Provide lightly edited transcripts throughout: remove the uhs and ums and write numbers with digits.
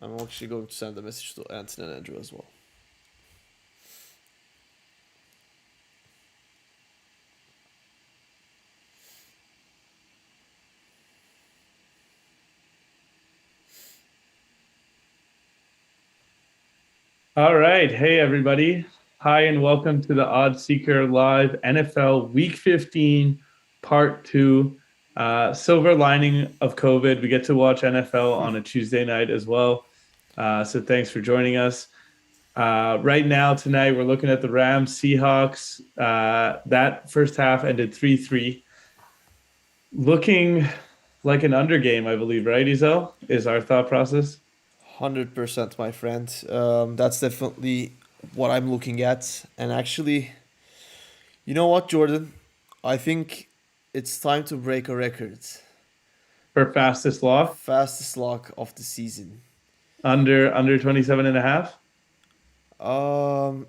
I'm actually going to send a message to Anton and Andrew as well. All right. Hey, everybody. Hi, and welcome to the OddsSeeker Live NFL Week 15, Part 2. Silver lining of COVID. We get to watch NFL on a Tuesday night as well. So thanks for joining us. Right now, tonight, we're looking at the Rams Seahawks. That first half ended 3-3. Looking like an under game, I believe, right, Isel? Is our thought process? 100%, my friend. That's definitely what I'm looking at. And actually, you know what, Jordan? I think it's time to break a record. For fastest lock, Fastest lock of the season. under 27 and a half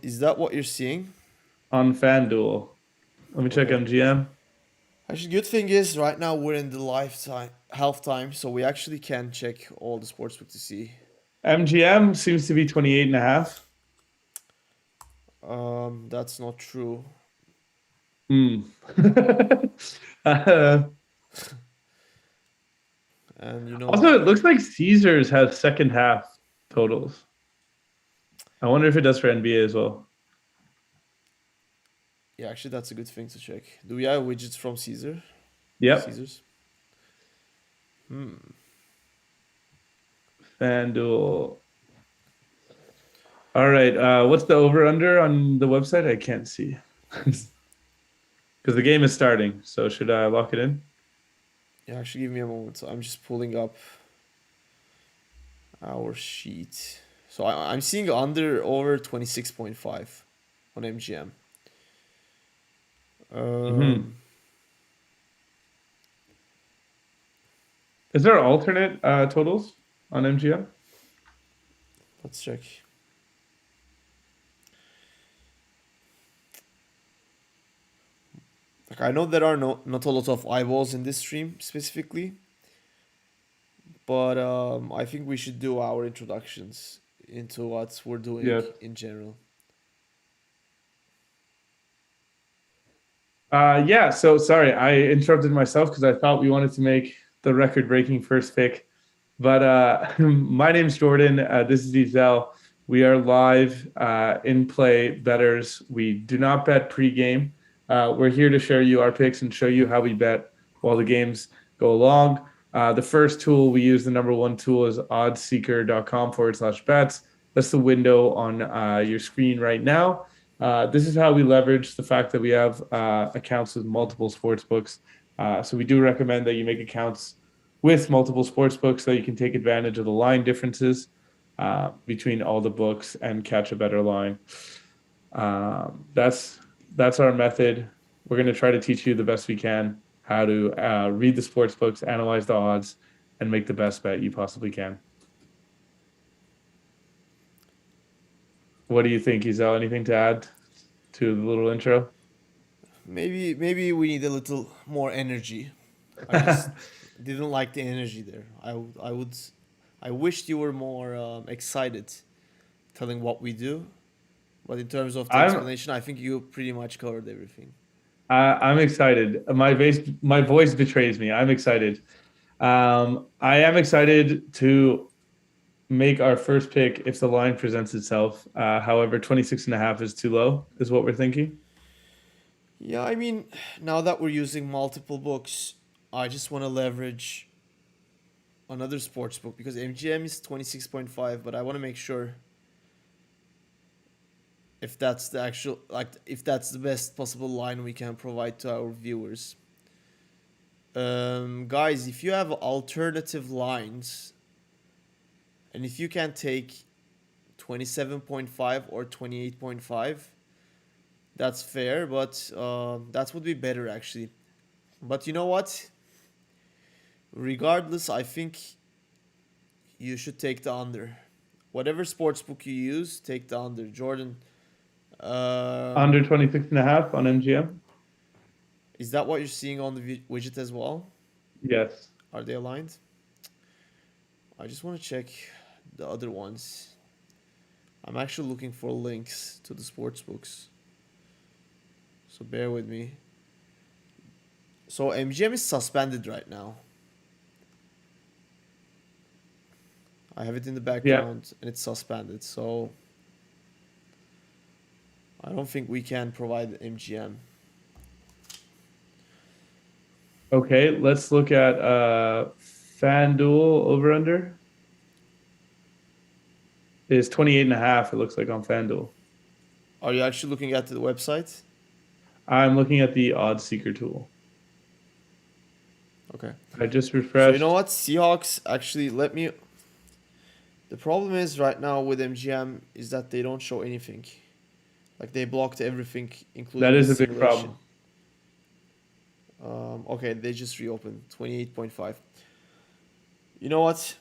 Is that what you're seeing? on FanDuel. Let me check Okay. MGM. Actually, good thing is right now we're in the lifetime halftime, so we actually can check all the sportsbook to see. MGM seems to be 28 and a half. That's not true. Hmm. uh, And Also, it looks like Caesars has second half totals. I wonder if it does for NBA as well. yeah, actually that's a good thing to check. Do we have widgets from Yep. Caesars? Hmm. FanDuel. All right. What's the over under on the website? I can't see because the game is starting. So should I lock it in? Yeah, actually give me a moment. I'm just pulling up our sheet. So I'm seeing under over 26.5 on MGM. Hmm. Um, Is there alternate totals on MGM? let's check. Like I know there are not a lot of eyeballs in this stream specifically, but I think we should do our introductions into what we're doing Yes. in general. Yeah, so sorry, I interrupted myself because I thought we wanted to make the record-breaking first pick. But my name's Jordan. This is Ezel. We are live in play betters. We do not bet pregame. We're here to share you our picks and show you how we bet while the games go along. The first tool we use, the number one tool, is oddseeker.com/bets. That's the window on your screen right now. This is how we leverage the fact that we have accounts with multiple sports books. So we do recommend that you make accounts with multiple sports books so you can take advantage of the line differences between all the books and catch a better line. That's our method. We're going to try to teach you the best we can how to read the sports books, analyze the odds, and make the best bet you possibly can. What do you think, Isel? Anything to add to the little intro? Maybe we need a little more energy. I just didn't like the energy there. I wished you were more excited telling what we do, but in terms of the I'm explanation, I think you pretty much covered everything. I'm excited. My voice betrays me. I'm excited. I am excited to make our first pick if the line presents itself. However, 26 and a half is too low, is what we're thinking. Yeah, I mean, now that we're using multiple books, I just want to leverage another sports book because MGM is 26.5, but I want to make sure if that's the actual like if that's the best possible line we can provide to our viewers. Guys, if you have alternative lines and if you can take 27.5 or 28.5, that's fair, but that would be better actually. But you know what? Regardless, I think you should take the under. Whatever sportsbook you use, take the under. Jordan, Under um, 26 and a half on MGM? is that what you're seeing on the widget as well? Yes. Are they aligned? I just want to check the other ones. I'm actually looking for links to the sports books. So bear with me. So MGM is suspended right now. I have it in the Yeah. background and it's suspended. So I don't think we can provide MGM. Okay, let's look at FanDuel over under is 28.5. It looks like on FanDuel. Are you actually looking at the website? I'm looking at the OddsSeeker tool. Okay. I just So you know refreshed. what? Seahawks actually let me. The problem is right now with MGM is that they don't show anything. Like they blocked everything, That including the is a big simulation. problem. Okay, they just reopened 28.5. You know what?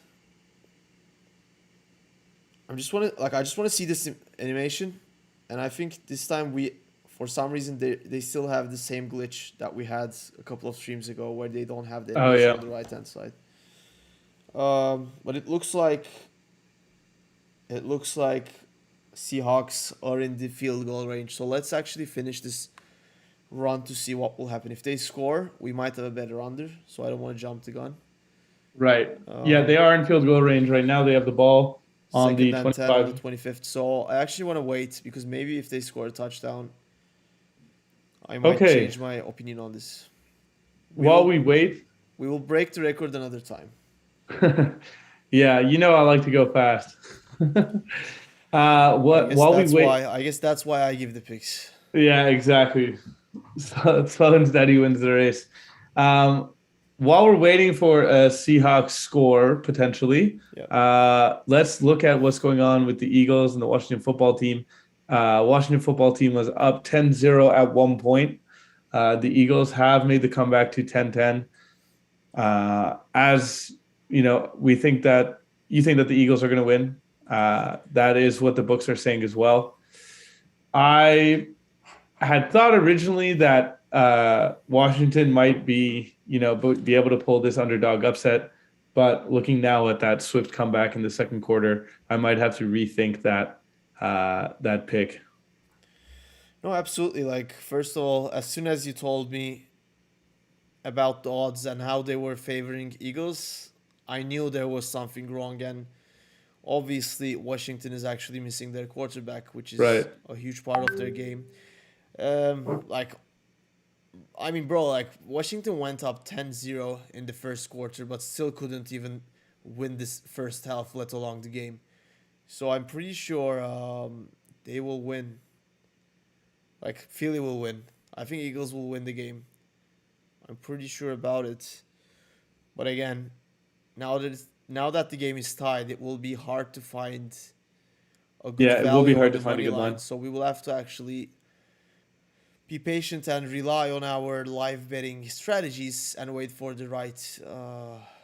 I just want to see this animation, and I think this time for some reason they still have the same glitch that we had a couple of streams ago where they don't have the Oh animation yeah. on the right hand side. But it looks like Seahawks are in the field goal range. So let's actually finish this run to see what will happen. If they score, we might have a better under. So I don't want to jump the gun. Right. Yeah, they Um, are in field goal range right now. They have the ball on Second the and 10 on the 25. 25th. So I actually want to wait because maybe if they score a touchdown, I might Okay. change my opinion on this. We While will we wait, we will break the record another time. yeah, I like to go fast. What while we wait, I guess that's why I give the picks. yeah, exactly. Slow and steady wins the race. Um, while we're waiting for a Seahawks score potentially, Yeah. let's look at what's going on with the Eagles and the Washington football team. Washington football team was up 10-0 at one point. The Eagles have made the comeback to 10-10. As we think that you think that the Eagles are going to win. That is what the books are saying as well. I had thought originally that Washington might be able to pull this underdog upset, but looking now at that swift comeback in the second quarter, I might have to rethink that pick. No, absolutely. Like first of all, as soon as you told me about the odds and how they were favoring Eagles, I knew there was something wrong. And obviously, Washington is actually missing their quarterback, which is Right. a huge part of their game. Like, I mean, bro, like, Washington went up 10-0 in the first quarter, but still couldn't even win this first half, let alone the game. So I'm pretty sure they will win. Like, Philly will win. I think Eagles will win the game. I'm pretty sure about it. But again, now that the game is tied, it will be hard to find a good Yeah, it will be value on hard to the find a money good line. line. So we will have to actually be patient and rely on our live betting strategies and wait for the right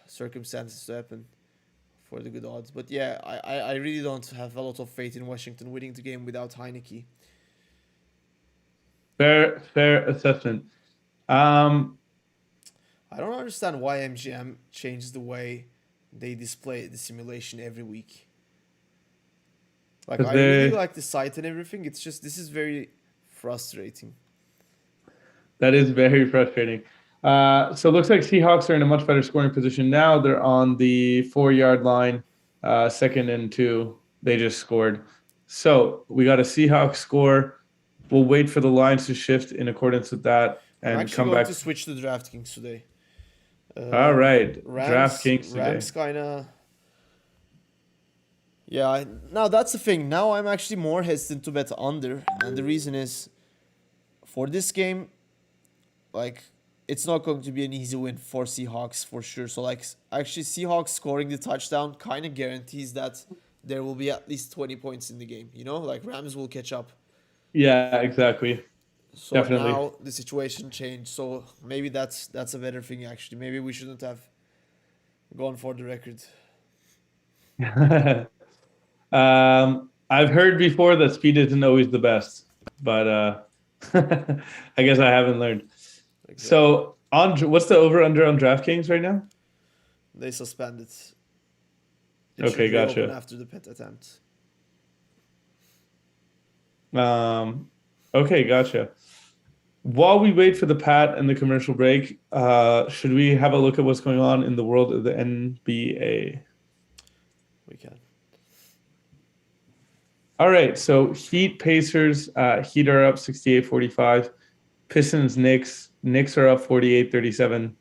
circumstances to happen for the good odds. But yeah, I really don't have a lot of faith in Washington winning the game without Heineke. Fair assessment. Um, I don't understand why MGM changes the way they display the simulation every week. Like because I really they like the site and everything. It's just this is very frustrating. That is very frustrating. So it looks like Seahawks are in a much better scoring position now. They're on the 4 yard line, 2nd and 2. They just scored. So we got a Seahawks score. We'll wait for the lines to shift in accordance with that I'm and actually come going to back. switch to DraftKings today. All right, DraftKings today. Rams kind of. Yeah, now that's the thing. Now I'm actually more hesitant to bet under, and the reason is for this game, like it's not going to be an easy win for Seahawks for sure. So like actually Seahawks scoring the touchdown kind of guarantees that there will be at least 20 points in the game, you know? Like Rams will catch up. Yeah, exactly. So Definitely. now the situation changed. So maybe that's a better thing actually. Maybe we shouldn't have gone for the record. I've heard before that speed isn't always the best, but I guess I haven't learned. Exactly. So on what's the over under on DraftKings right now? They suspended. It should Okay, reopen gotcha. after the pet attempt. Um, okay, gotcha. While we wait for the pat and the commercial break, should we have a look at what's going on in the world of the NBA? We can. All right, so Heat Pacers, Heat are up 68-45. Pistons Knicks, Knicks are up 48-37.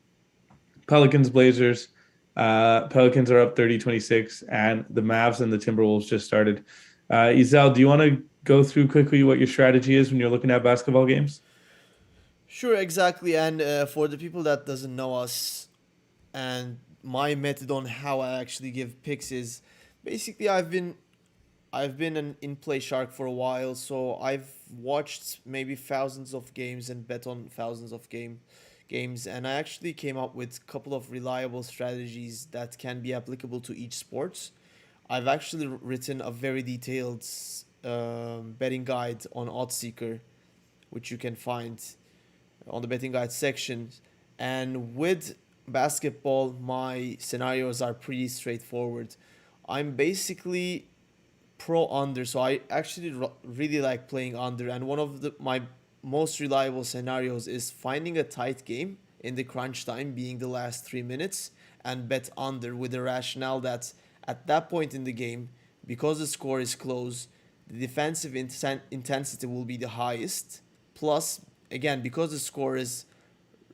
Pelicans Blazers, Pelicans are up 30-26, and the Mavs and the Timberwolves just started. Izel, do you want to go through quickly what your strategy is when you're looking at basketball games? Sure, exactly. And for the people that doesn't know us, and my method on how I actually give picks is basically I've been an in-play shark for a while, so I've watched maybe thousands of games and bet on thousands of games, and I actually came up with a couple of reliable strategies that can be applicable to each sport. I've actually written a very detailed betting guide on OddsSeeker, which you can find on the betting guide section. And with basketball, my scenarios are pretty straightforward. I'm basically pro under, so I actually really like playing under. And one of my most reliable scenarios is finding a tight game in the crunch time, being the last 3 minutes, and bet under with the rationale that at that point in the game, because the score is close, the defensive intensity will be the highest. Plus, again, because the score is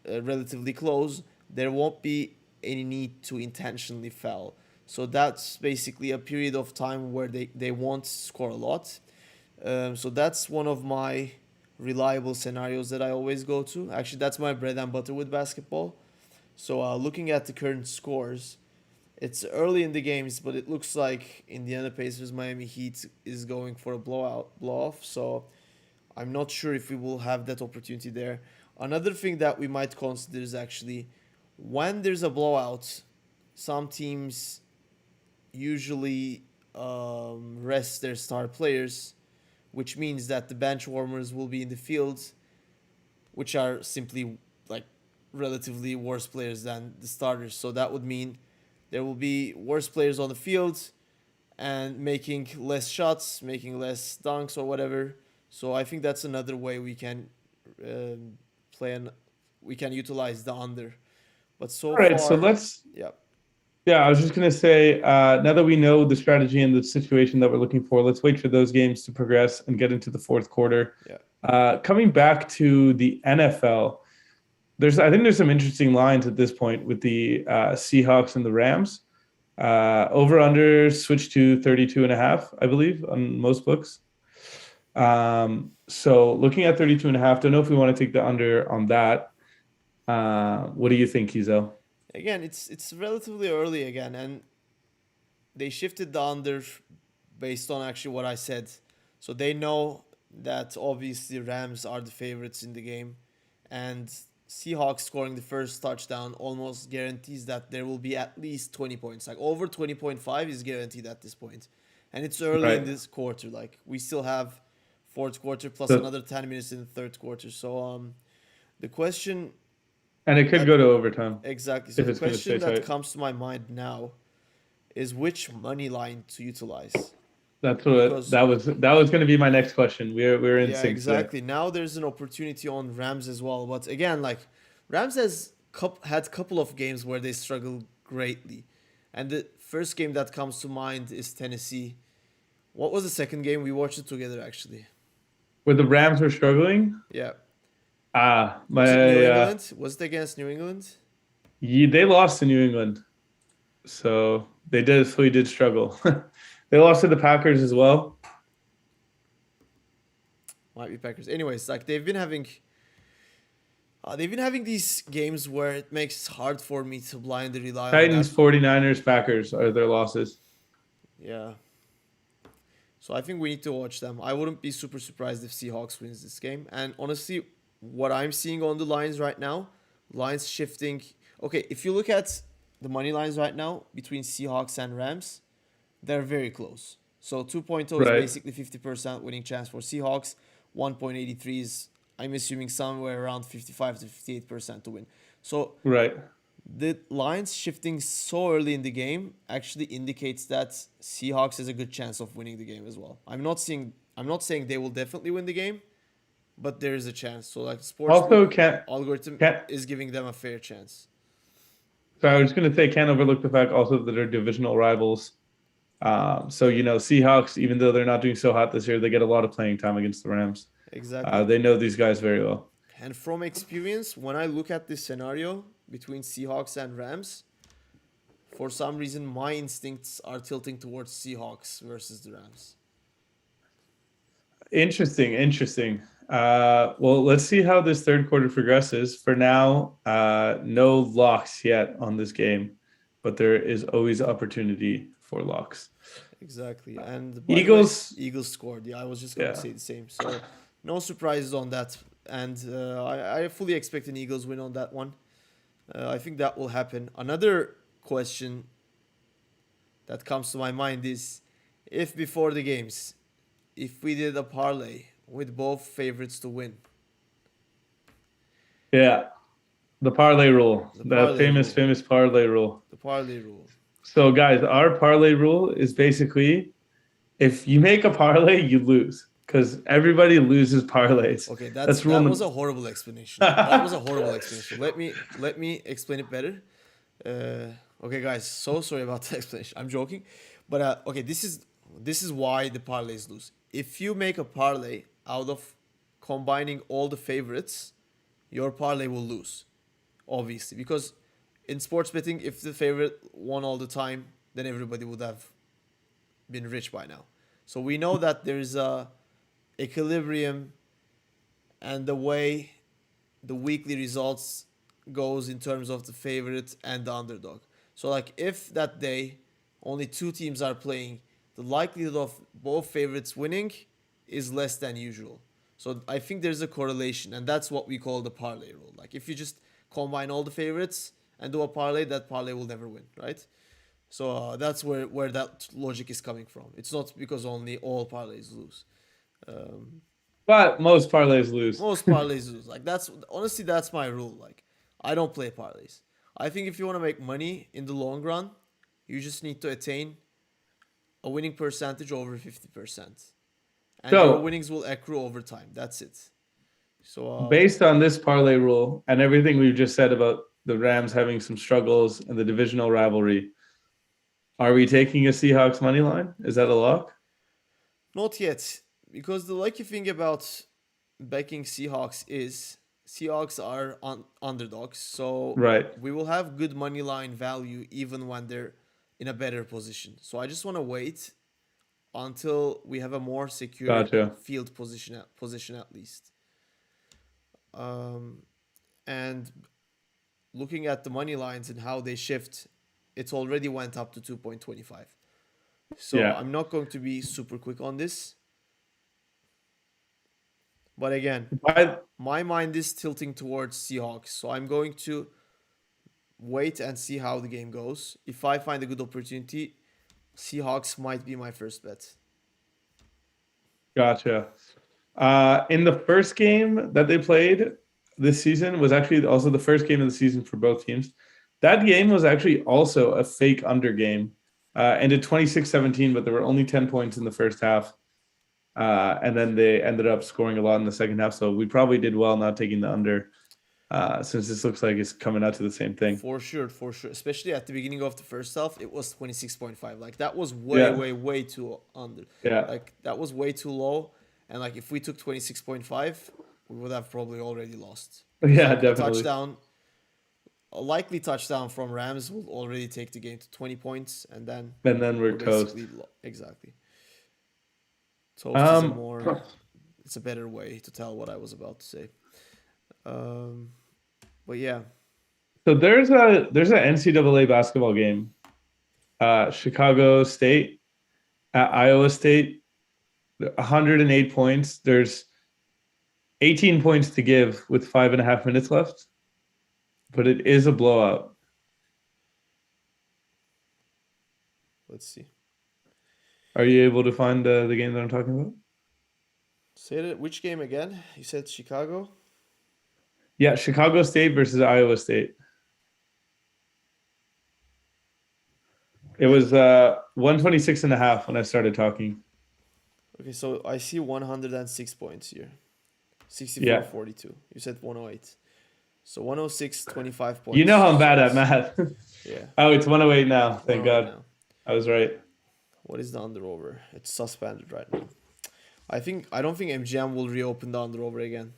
relatively close, there won't be any need to intentionally foul. So that's basically a period of time where they won't score a lot. So that's one of my reliable scenarios that I always go to. Actually, that's my bread and butter with basketball. So looking at the current scores, it's early in the games, but it looks like Indiana Pacers Miami Heat is going for a blow off. So I'm not sure if we will have that opportunity there. Another thing that we might consider is actually when there's a blowout, some teams usually rest their star players, which means that the bench warmers will be in the field, which are simply like relatively worse players than the starters. So that would mean there will be worse players on the field and making less shots, making less dunks or whatever. So I think that's another way we can play and we can utilize the under. But so All right, so far, let's yeah, Yeah, I was just going to say, now that we know the strategy and the situation that we're looking for, let's wait for those games to progress and get into the fourth quarter. yeah. Coming back to the NFL, I think there's some interesting lines at this point with the Seahawks and the Rams. Over under switched to 32 and a half, I believe, on most books. So looking at 32 and a half, don't know if we want to take the under on that. What do you think, Kizo? Again, it's relatively early again, and they shifted the under based on actually what I said. So they know that obviously Rams are the favorites in the game, and Seahawks scoring the first touchdown almost guarantees that there will be at least 20 points. Like over 20.5 is guaranteed at this point. And it's early in Right. this quarter. Like we still have fourth quarter plus So, another 10 minutes in the third quarter. So the question and it could that go to overtime exactly. So if the it's going to stay question that tight. comes to my mind now is which money line to utilize. That's what Because that was going to be my next question. We're in yeah, sync there. exactly. Now there's an opportunity on Rams as well. But again, like Rams has had couple of games where they struggled greatly. And the first game that comes to mind is Tennessee. What was the second game? We watched it together actually. Where the Rams were struggling, Yeah. Was it New my England? Was it against New England? they lost to New England, so they did struggle. They lost to the Packers as well. Might be Packers. Anyways, like they've been having these games where it makes it hard for me to blindly rely on Titans, them. 49ers, Packers are their losses. Yeah. So I think we need to watch them. I wouldn't be super surprised if Seahawks wins this game. And honestly, what I'm seeing on the lines right now, lines shifting. Okay, if you look at the money lines right now between Seahawks and Rams, they're very close. So 2.0 is Right, basically 50% winning chance for Seahawks. 1.83 is I'm assuming somewhere around 55 to 58% to win. So right. the lines shifting so early in the game actually indicates that Seahawks has a good chance of winning the game as well. I'm not saying they will definitely win the game, but there is a chance. So like the Also, sportsbook algorithm can't. is giving them a fair chance. So I was going to say, can't overlook the fact also that they're divisional rivals. So Seahawks, even though they're not doing so hot this year, they get a lot of playing time against the Rams. Exactly. They know these guys very well. And from experience, when I look at this scenario between Seahawks and Rams, for some reason my instincts are tilting towards Seahawks versus the Rams. Interesting. Well, let's see how this third quarter progresses. For now, no locks yet on this game, but there is always opportunity for locks. Exactly. And by Eagles, the way, Eagles scored. Yeah, I was just going to yeah. say the same. So no surprises on that. And I fully expect an Eagles win on that one. I think that will happen. Another question that comes to my mind is if before the games, if we did a parlay with both favorites to win, Yeah, the parlay rule, the the parlay rule, famous parlay rule. the parlay rule. So, guys, our parlay rule is basically if you make a parlay, you lose because everybody loses parlays. Okay, That's that rule. was a horrible explanation. That was a horrible explanation. Let me explain it better. Okay, guys, so sorry about the explanation. I'm joking, but okay, this is why the parlays lose. If you make a parlay out of combining all the favorites, your parlay will lose, obviously, because in sports betting, if the favorite won all the time, then everybody would have been rich by now. So we know that there is a equilibrium and the way the weekly results goes in terms of the favorite and the underdog. So like if that day only two teams are playing, the likelihood of both favorites winning is less than usual. So I think there's a correlation, and that's what we call the parlay rule. Like if you just combine all the favorites and do a parlay, that parlay will never win, right? So that's where that logic is coming from. It's not because only all parlays lose. Um, But most parlays lose. Most parlays lose. Like that's honestly that's my rule. Like I don't play parlays. I think if you want to make money in the long run, you just need to attain a winning percentage over 50%. And your So, winnings will accrue over time. That's it. So based on this parlay rule and everything we've just said about the Rams having some struggles and the divisional rivalry, are we taking a Seahawks money line? Is that a lock? not yet. Because the lucky thing about backing Seahawks is Seahawks are underdogs. So Right. we will have good money line value even when they're in a better position. So I just want to wait until we have a more secure Gotcha. field position at least. Um, and looking at the money lines and how they shift, it already went up to 2.25. So Yeah. I'm not going to be super quick on this. But again, I, my mind is tilting towards Seahawks. So I'm going to wait and see how the game goes. If I find a good opportunity, Seahawks might be my first bet. Gotcha. In the first game that they played this season was actually also the first game of the season for both teams. That game was actually also a fake under game. Ended 26-17, but there were only 10 points in the first half. And then they ended up scoring a lot in the second half. So we probably did well not taking the under, since this looks like it's coming out to the same thing. For sure, for sure. Especially at the beginning of the first half, it was 26.5. Like that was Yeah. way too under. Yeah. Like that was way too low. And like if we took 26.5, we would have probably already lost. Yeah, Like a definitely. touchdown, a likely touchdown from Rams will already take the game to 20 points, and then And then we're we're toast. basically exactly. Toast is a Um, more, it's a better way to tell what I was about to say. Um, but yeah, so there's an NCAA basketball game. Chicago State at Iowa State, 108 points. There's 18 points to give with 5.5 minutes left, but it is a blowout. let's see. Are you able to find the game that I'm talking about? Say that. Which game again? You said Chicago. Yeah, Chicago State versus Iowa State. It was 126.5 when I started talking. Okay, so I see 106 points here. Yeah. 64.42. You said 108. So 106, 25 You points. know how I'm So bad at it's, math. yeah, Oh, it's 108 now. Thank 108 God. now. I was right. What is the under over? It's suspended right now. I don't think MGM will reopen the under over again.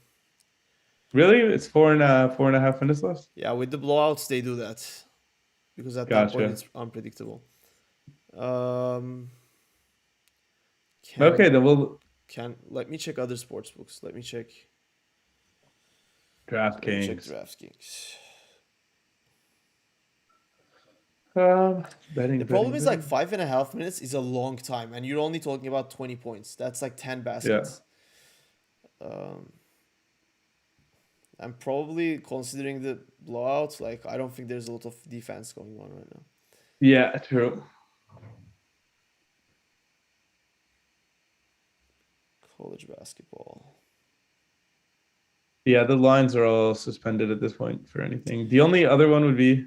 Really? It's 4.5 minutes left? Yeah, with the blowouts they do that because at that point Gotcha. it's unpredictable. Um, Okay, can then we'll can let me check other sports books. Let me check DraftKings. DraftKings. Betting, The problem betting, is like betting. 5.5 minutes is a long time, and you're only talking about 20 points. That's like 10 Yeah. baskets. Um, I'm probably considering the blowouts. Like I don't think there's a lot of defense going on right now. Yeah, true. College basketball. Yeah, the lines are all suspended at this point for anything. The only other one would be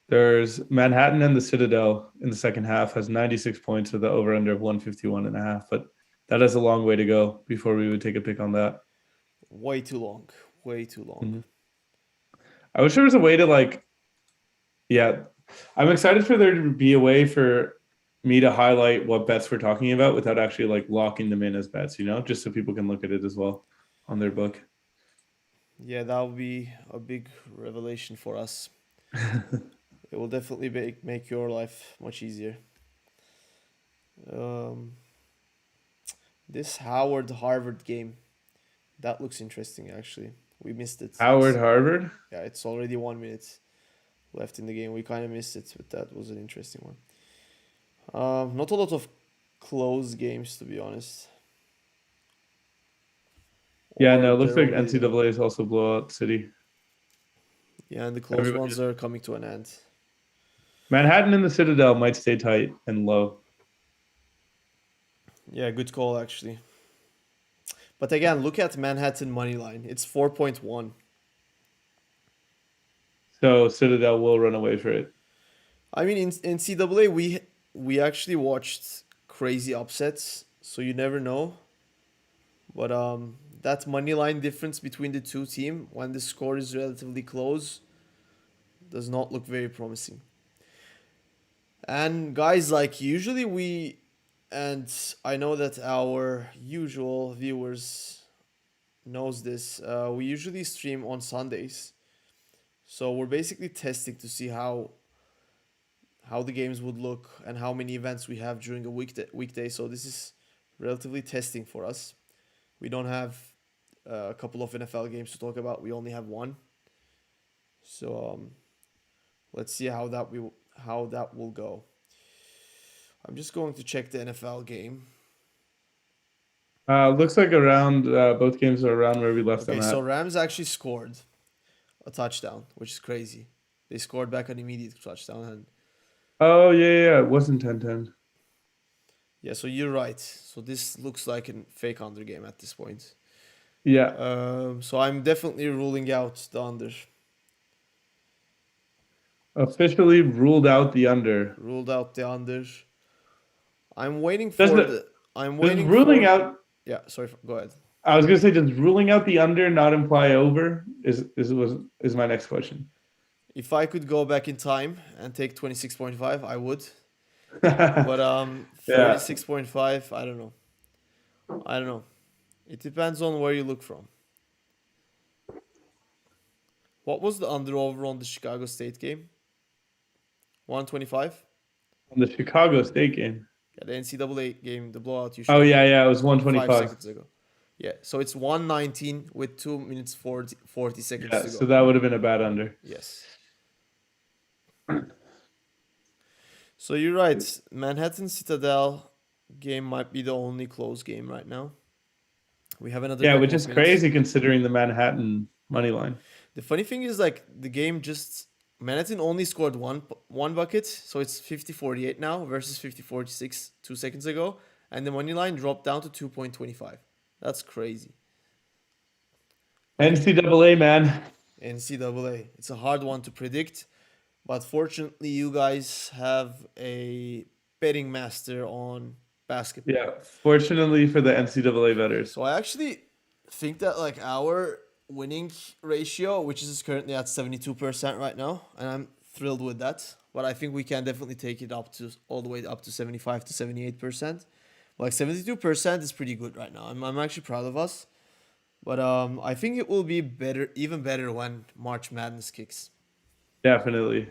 there's Manhattan and the Citadel in the second half has 96 points with the over under of 151.5, but that has a long way to go before we would take a pick on that. Way too long. Way too long. Mhm. I wish there was a way to yeah, I'm excited for there to be a way for me to highlight what bets we're talking about without actually like locking them in as bets, just so people can look at it as well on their book. Yeah, that would be a big revelation for us. It will definitely make your life much easier. Um, this Howard Harvard game, that looks interesting actually. We missed it. Howard Harvard. Yeah, it's already 1 minute left in the game. We kind of missed it, but that was an interesting one. Not a lot of close games to be honest. Yeah, Or no, it looks there like will be. NCAA is also blowout city. Yeah, and the close Everybody, ones are coming to an end. Manhattan and the Citadel might stay tight and low. Yeah, good call actually. But again, look at Manhattan money line. It's 4.1. So Citadel will run away for it. I mean, in NCAA, we actually watched crazy upsets, so you never know. But that money line difference between the two team when the score is relatively close does not look very promising. And guys, like usually and I know that our usual viewers knows this. We usually stream on Sundays, so we're basically testing to see how the games would look and how many events we have during a weekday. So this is relatively testing for us. We don't have a couple of NFL games to talk about. We only have one. So let's see how that will go. I'm just going to check the NFL game. Looks like around both games are around where we left them Okay, so at. Rams actually scored a touchdown, which is crazy. They scored back an immediate touchdown, and Oh yeah, it wasn't 10-10. yeah, so you're right. So this looks like a fake under game at this point. Yeah, So I'm definitely ruling out the under. officially ruled out the under. Ruled out the under. I'm waiting Does for the the. I'm does waiting ruling for. out? Yeah, sorry. Go ahead. I was gonna say, does ruling out the under not imply over? Is my next question. If I could go back in time and take 26.5, I would. But Yeah, 46.5, I don't know. I don't know. It depends on where you look from. What was the under over on the Chicago State game? 125? on the Chicago State game. Yeah, the NCAA game, the blowout you Oh showed yeah, me yeah, it was 5 125. seconds ago. Yeah, so it's 119 with 2 minutes 40 seconds Yeah, to so go. that would have been a bad under. Yes. So you're right. Manhattan Citadel game might be the only close game right now. We have another Yeah, which couple of is minutes. crazy considering the Manhattan money line. The funny thing is like the game just Manhattan only scored one bucket, so it's 50-48 now versus 50-46 2 seconds ago, and the money line dropped down to 2.25. That's crazy. Like NCAA man. NCAA, it's a hard one to predict, But fortunately, you guys have a betting master on basketball. Yeah, fortunately for the NCAA bettors. So I actually think that like our winning ratio, which is currently at 72% right now, and I'm thrilled with that. But I think we can definitely take it up to all the way up to 75 to 78%. Like 72% is pretty good right now. I'm actually proud of us. But I think it will be better, even better when March Madness kicks. Definitely.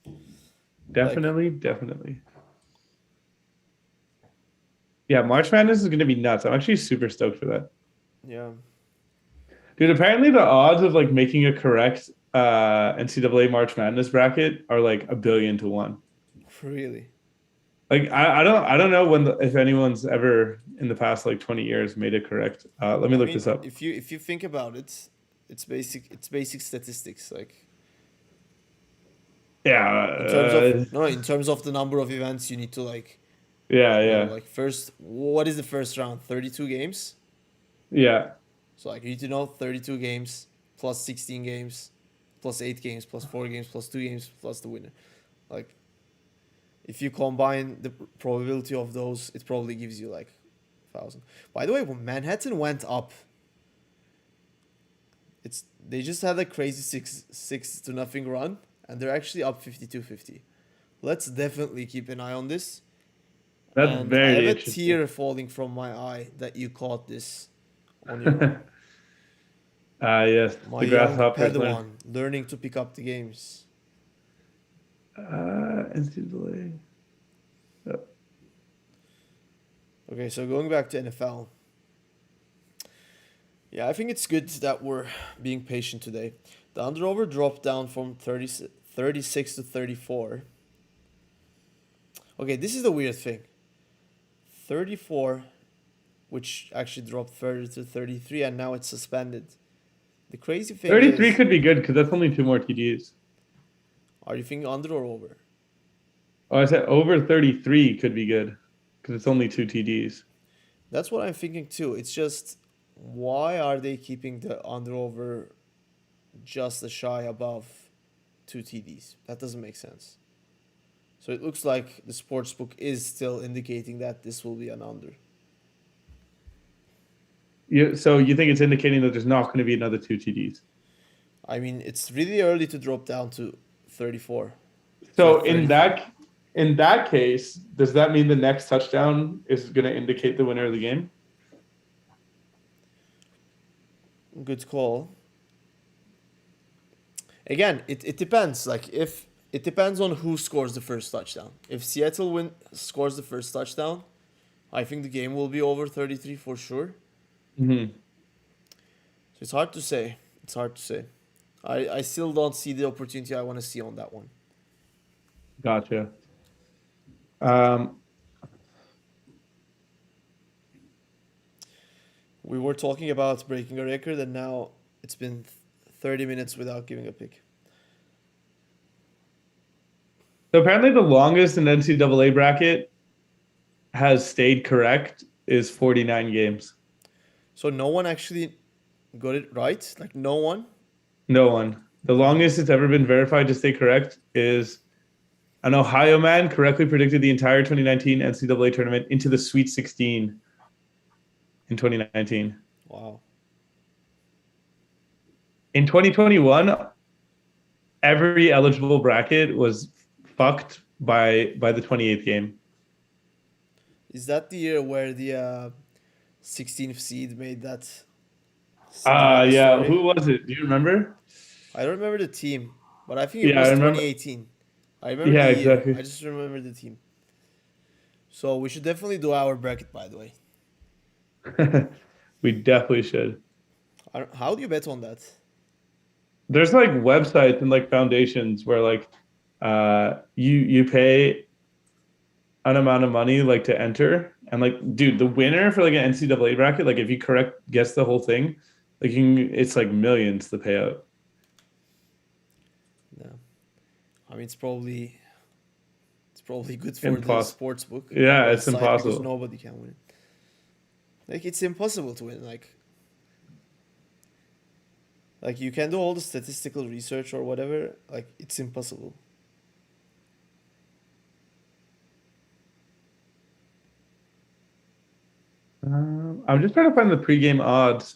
Like, Definitely. Yeah, March Madness is going to be nuts. I'm actually super stoked for that. yeah, Dude, apparently the odds of like making a correct NCAA March Madness bracket are like 1,000,000,000 to 1. really. Like I don't know when if anyone's ever in the past like 20 years made it correct. Let me I look mean, this up. if you think about it, it's basic statistics. Like Yeah, in terms of the number of events you need to like yeah. like first, what is the first round? 32 games. Yeah. So like you need to know 32 games plus 16 games plus 8 games plus 4 games plus 2 games plus the winner. Like if you combine the probability of those, it probably gives you like 1,000. By the way, when Manhattan went up, they just had a crazy 6-0 run, and they're actually up 52-50. Let's definitely keep an eye on this. That's And I have very a interesting. tear falling from my eye that you caught this on your own. Yes, My the young grasshoppers learn. Padawan learning to pick up the games. NCAA. Okay, so going back to NFL. Yeah, I think it's good that we're being patient today. The under over dropped down from 36 to 34. Okay, this is the weird thing. 34, which actually dropped further to 33, and now it's suspended. The crazy thing 33 is, could be good because that's only two more TDs. are you thinking under or over? Oh, I said over 33 could be good because it's only two TDs. That's what I'm thinking too. It's just, why are they keeping the under over just a shy above two TDs? That doesn't make sense. So it looks like the sportsbook is still indicating that this will be an under. So you think it's indicating that there's not going to be another two TDs? I mean, it's really early to drop down to 34. Sorry, So 33. in that case, does that mean the next touchdown is going to indicate the winner of the game? Good call. Again, it depends. Like if it depends on who scores the first touchdown. If Seattle scores the first touchdown, I think the game will be over 33 for sure. Mm-hmm. So it's hard to say. It's hard to say. I still don't see the opportunity I want to see on that one. Gotcha. Um, We were talking about breaking a record, and now it's been 30 minutes without giving a pick. so apparently, the longest in NCAA bracket has stayed correct is 49 games. So no one actually got it right. Like no one. No one. The longest it's ever been verified to stay correct is an Ohio man correctly predicted the entire 2019 NCAA tournament into the Sweet 16 in 2019. Wow. In 2021, every eligible bracket was fucked by the 28th game. Is that the year where the 16th seed made that Cinderella Yeah. story? Who was it? Do you remember? I don't remember the team, but I think it Yeah, I was remember. 2018. I remember the Yeah, year. I exactly. just remember the team. So we should definitely do our bracket, by the way. We definitely should. How do you bet on that? There's like websites and like foundations where like you pay an amount of money like to enter, and like dude, the winner for like an NCAA bracket, like if you correct guess the whole thing, like it's like millions the payout. No, I mean it's probably good for the Impossible. sports book Yeah, it's site because impossible. nobody can win. Like it's impossible to win. Like Like you can do all the statistical research or whatever, like it's impossible. I'm just trying to find the pregame odds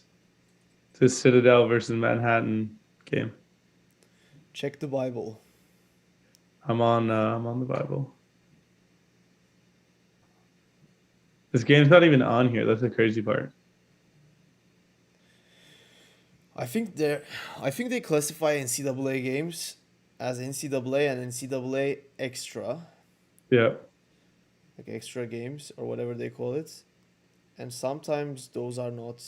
to Citadel versus Manhattan game. Check the Bible. I'm on the Bible. This game's not even on here. That's the crazy part. I think they classify NCAA games as NCAA and NCAA extra, Yeah. like extra games or whatever they call it. And sometimes those are not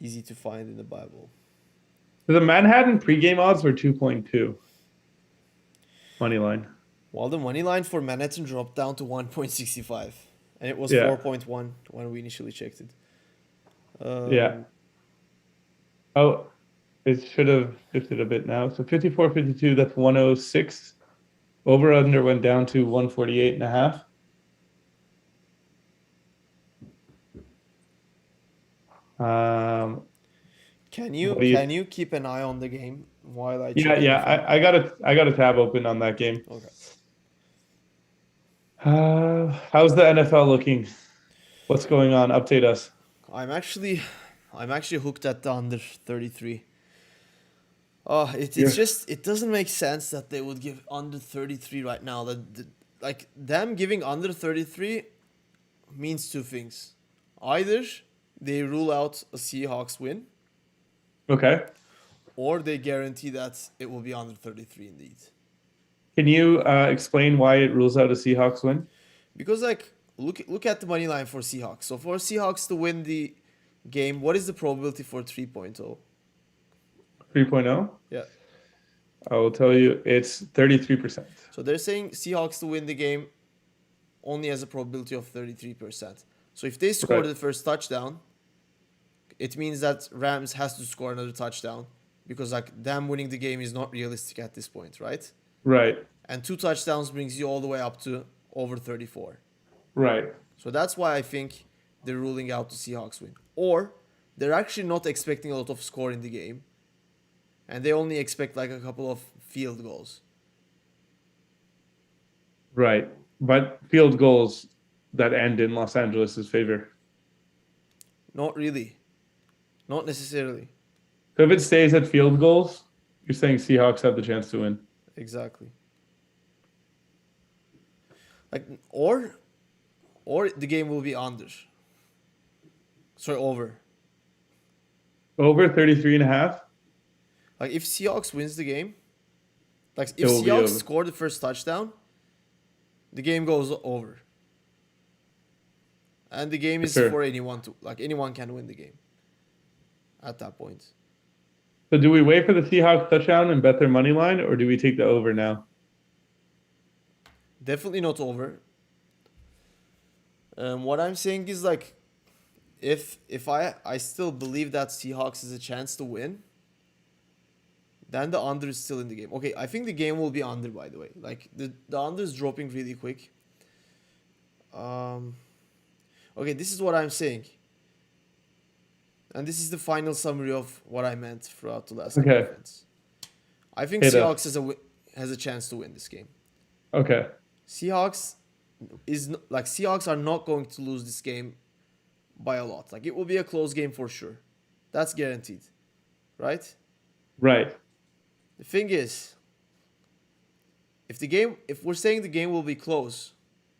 easy to find in the Bible. So the Manhattan pregame odds were 2.2 money line. While the money line for Manhattan dropped down to 1.65, and it was Yeah. 4.1 when we initially checked it. Yeah. Oh, it should have shifted a bit now. So 54.52, that's 106. Over under went down to 148 and a half. Um, Can what do you? you keep an eye on the game while I Yeah, check yeah. anything? I got a tab open on that game. Okay. How's the NFL looking? What's going on? Update us. I'm actually I'm actually hooked at the under 33. Yeah. It's just it doesn't make sense that they would give under 33 right now. Like them giving under 33 means two things. Either they rule out a Seahawks win, Okay. or they guarantee that it will be under 33 indeed. Can you explain why it rules out a Seahawks win? Because like look at the money line for Seahawks. So for Seahawks to win the game, what is the probability for 3.0? 3.0? Yeah. I will tell you it's 33%. So they're saying Seahawks to win the game only has a probability of 33%. So if they score Right. the first touchdown, it means that Rams has to score another touchdown because like them winning the game is not realistic at this point, right? Right. And two touchdowns brings you all the way up to over 34. Right. So that's why I think they're ruling out the Seahawks win. Or they're actually not expecting a lot of score in the game. And they only expect like a couple of field goals. Right. But field goals that end in Los Angeles' favor. Not really. Not necessarily. So if it stays at field goals, you're saying Seahawks have the chance to win. Exactly. Like or the game will be under. Sorry, over. Over 33 and a half, Like if Seahawks wins the game, like it if will be Seahawks over. score the first touchdown, the game goes over. And the game is Sure. for anyone to like anyone can win the game at that point. So do we wait for the Seahawks touchdown and bet their money line, or do we take the over now? Definitely not over. What I'm saying is like if I still believe that Seahawks has a chance to win, then the under is still in the game. Okay, I think the game will be under by the way. Like the under is dropping really quick. Okay, this is what I'm saying. And this is the final summary of what I meant throughout the last Okay. conference. I think Hit us. Seahawks has a chance to win this game. Okay. Seahawks Seahawks are not going to lose this game by a lot. Like it will be a close game for sure. That's guaranteed. Right? Right. The thing is, if we're saying the game will be close,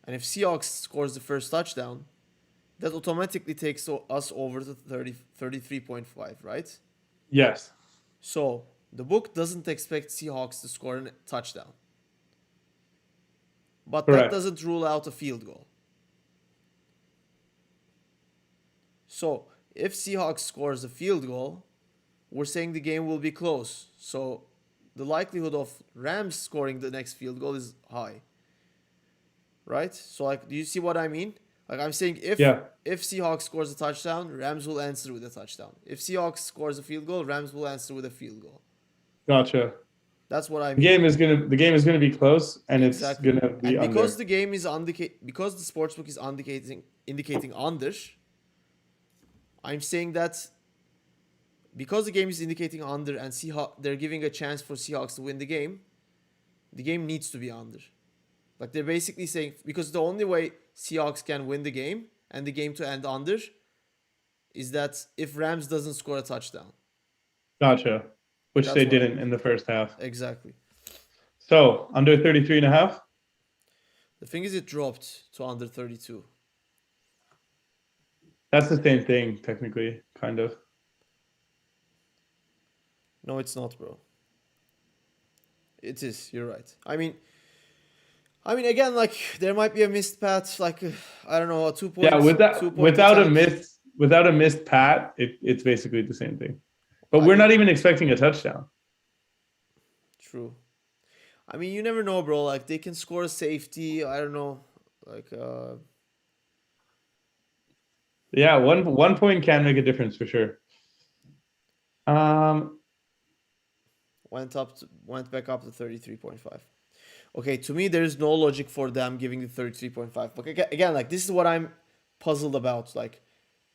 and if Seahawks scores the first touchdown, that automatically takes us over to 33.5, right? Yes. So the book doesn't expect Seahawks to score a touchdown. But that Correct. doesn't rule out a field goal. So if Seahawks scores a field goal, we're saying the game will be close. So the likelihood of Rams scoring the next field goal is high. Right? So like, do you see what I mean? Like I'm saying if Seahawks scores a touchdown, Rams will answer with a touchdown. If Seahawks scores a field goal, Rams will answer with a field goal. Gotcha. That's what I The mean. the game is gonna be close, and Exactly. it's gonna be And because under. the game is because the sportsbook is indicating under, I'm saying that because the game is indicating under and they're giving a chance for Seahawks to win the game needs to be under. Like they're basically saying, because the only way Seahawks can win the game and the game to end under is that if Rams doesn't score a touchdown. Gotcha. Which That's they what I didn't mean. in the first half. Exactly. So under 33.5. The thing is, it dropped to under 32. That's the same thing, technically, kind of. No, it's not, bro. It is. You're right. I mean, again, like there might be a missed path, like I don't know, a 2 point. Yeah, without a missed pat, it's basically the same thing. But we're not even expecting a touchdown. True. I mean, you never know, bro. Like they can score a safety. I don't know. Like Yeah, one point can make a difference for sure. Went back up to 33.5. Okay, to me, there's no logic for them giving the 33.5. But again, like this is what I'm puzzled about. Like,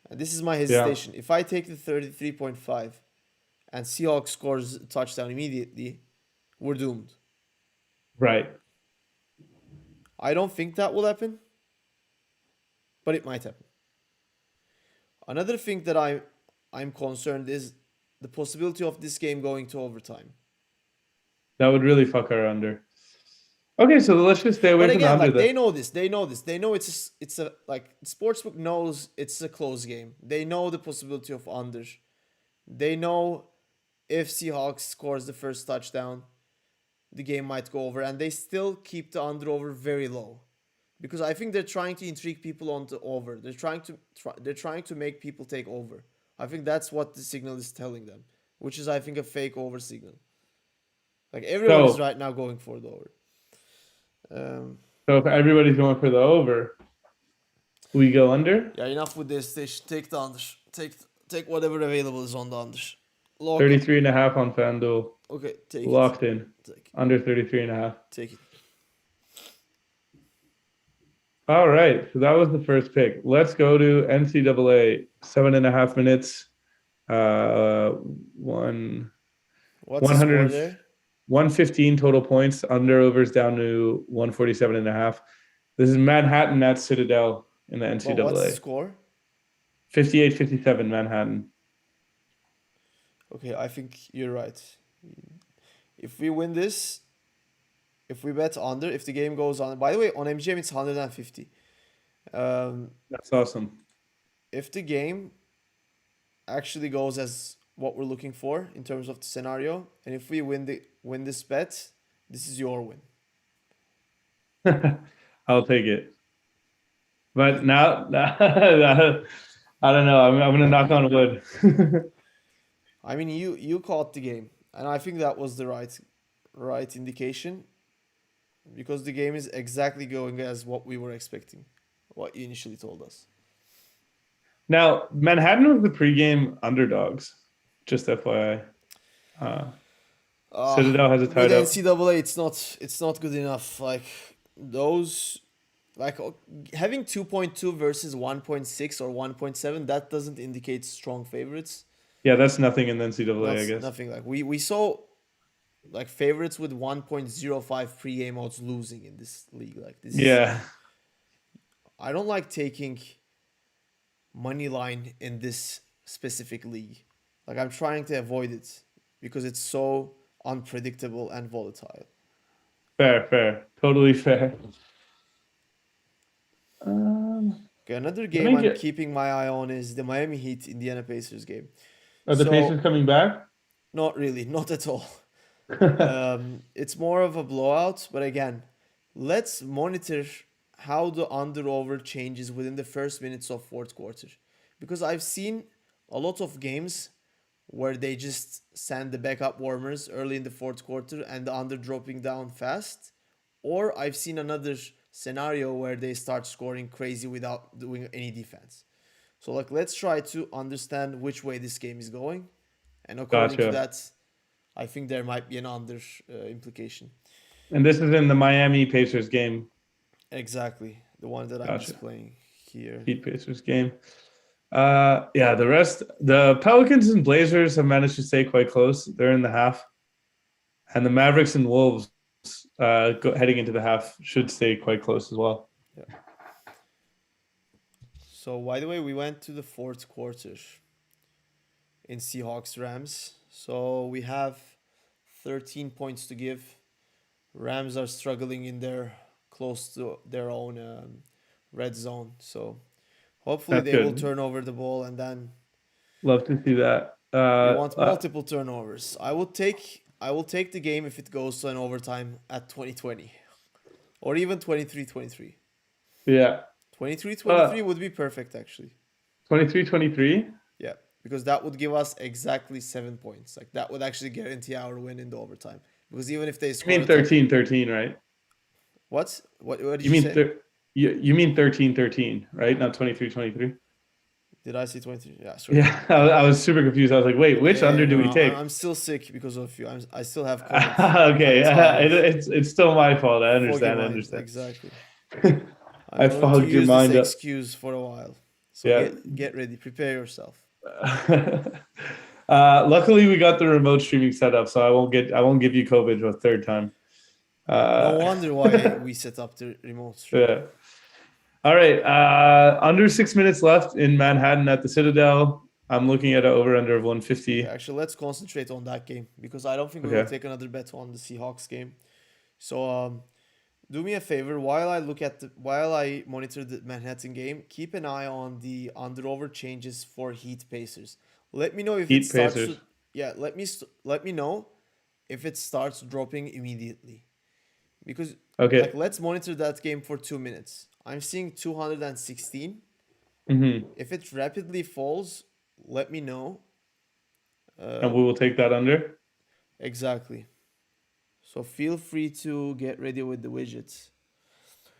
this is my hesitation. If I take the 33.5 and Seahawks scores a touchdown immediately, we're doomed. Right. I don't think that will happen, but it might happen. Another thing that I'm concerned is the possibility of this game going to overtime. That would really fuck our under. Okay, so let's just stay away But from the again, under. like they know this. They know it's a like sportsbook knows it's a close game. They know the possibility of under. They know if Seahawks scores the first touchdown, the game might go over, and they still keep the under over very low, because I think they're trying to intrigue people on the over. They're trying to make people take over. I think that's what the signal is telling them, which is I think a fake over signal. Like everyone is right now going for the over. So if everybody's going for the over, we go under? Yeah, enough with this. They should take the under. Take whatever available is on the under. 33.5 on FanDuel. Okay, take Locked it. in. Under 33.5. Take it. All right, so that was the first pick. Let's go to NCAA. 7.5 minutes. What's the score there? 115 total points. Under overs down to 147.5. This is Manhattan at Citadel in the NCAA. Well, what's the score? 58-57 Manhattan. Okay, I think you're right. If we win this, if we bet under, if the game goes on, by the way, on MGM it's 150. That's awesome. If the game actually goes as what we're looking for in terms of the scenario, and if we win this bet, this is your win. I'll take it. But now I don't know. I'm gonna knock on wood. I mean, you caught the game, and I think that was the right indication, because the game is exactly going as what we were expecting, what you initially told us. Now, Manhattan was the pregame underdogs. Just FYI. Citadel has a tied up. With NCAA, it's not good enough. Like those, like having 2.2 versus 1.6 or 1.7, that doesn't indicate strong favorites. Yeah, that's nothing in the NCAA, I guess. Nothing. Like we saw like favorites with 1.05 pregame odds losing in this league. Like this. Yeah. I don't like taking money line in this specific league. Like I'm trying to avoid it because it's so unpredictable and volatile. Fair. Totally fair. Okay, another game I'm keeping my eye on is the Miami Heat Indiana Pacers game. Are the Pacers coming back? Not really, not at all. It's more of a blowout, but again, let's monitor how the under-over changes within the first minutes of fourth quarter. Because I've seen a lot of games where they just send the backup warmers early in the fourth quarter and the under dropping down fast. Or I've seen another scenario where they start scoring crazy without doing any defense. So like, let's try to understand which way this game is going. And according to that, I think there might be an under implication. And this is in the Miami Pacers game. Exactly. The one that I'm just playing here. Heat Pacers game. Yeah, the Pelicans and Blazers have managed to stay quite close. They're in the half, and the Mavericks and Wolves, heading into the half, should stay quite close as well. Yeah. So by the way, we went to the fourth quarter in Seahawks Rams. So we have 13 points to give. Rams are struggling in their close to their own red zone. So hopefully That's they will good. turn over the ball, and then Love to see that. we want multiple turnovers. I will take the game if it goes to an overtime at 2020 or even 23-23. Yeah. 23-23 would be perfect actually. 23-23. Yeah, because that would give us exactly 7 points. Like that would actually guarantee our win in the overtime. Because even if they You score mean a touch, 13-13, right? what did You you mean say? you mean 13-13, right? Not 23-23. Did I say 23? Yeah, sorry. Yeah, I was super confused. I was like, wait, which Yeah, under do no, we no, I'm, take? I'm still sick because of you. I still have COVID. I'm Okay, tired. it's still my fault. I Foggy understand. I mind, understand. exactly. I'm I going to fogged your use this mind up. excuse for a while. So Yeah. get ready, prepare yourself. Luckily, we got the remote streaming set up, so I won't give you COVID a third time. Yeah, no Uh, wonder why we set up the remote stream. yeah. All right. Under 6 minutes left in Manhattan at the Citadel. I'm looking at an over under of Okay, 150. actually, let's concentrate on that game because I don't think we will Okay. take another bet on the Seahawks game. So do me a favor while I monitor the Manhattan game, keep an eye on the under over changes for Heat Pacers. Let me know if it Heat starts Pacers. to yeah, let me know if it starts dropping immediately. Because like Okay. let's monitor that game for 2 minutes. I'm seeing 216. Hmm. If it rapidly falls, let me know. And we Um, will take that under. exactly. So feel free to get ready with the widgets.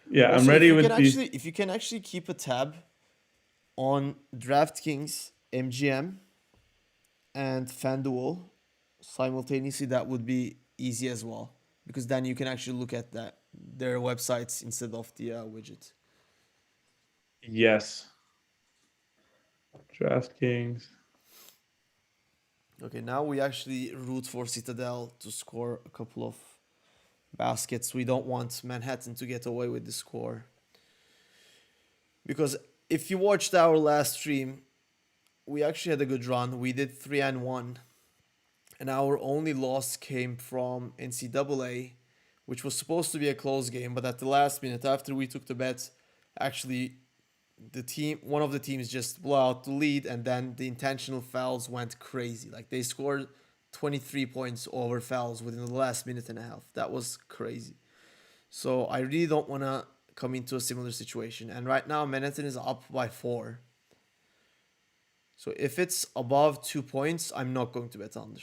Yeah, I'm Also, ready with the. if you can actually keep a tab on DraftKings, MGM, and FanDuel simultaneously, that would be easy as well because then you can actually look at their websites instead of the widget. Yes. DraftKings. Okay, now we actually root for Citadel to score a couple of baskets. We don't want Manhattan to get away with the score because if you watched our last stream, we actually had a good run. We did 3-1, and our only loss came from NCAA, which was supposed to be a close game, but at the last minute, after we took the bet, actually one of the teams just blew out the lead, and then the intentional fouls went crazy. Like they scored 23 points over fouls within the last minute and a half. That was crazy. So I really don't want to come into a similar situation. And right now, Manhattan is up by 4. So if it's above 2 points, I'm not going to bet under.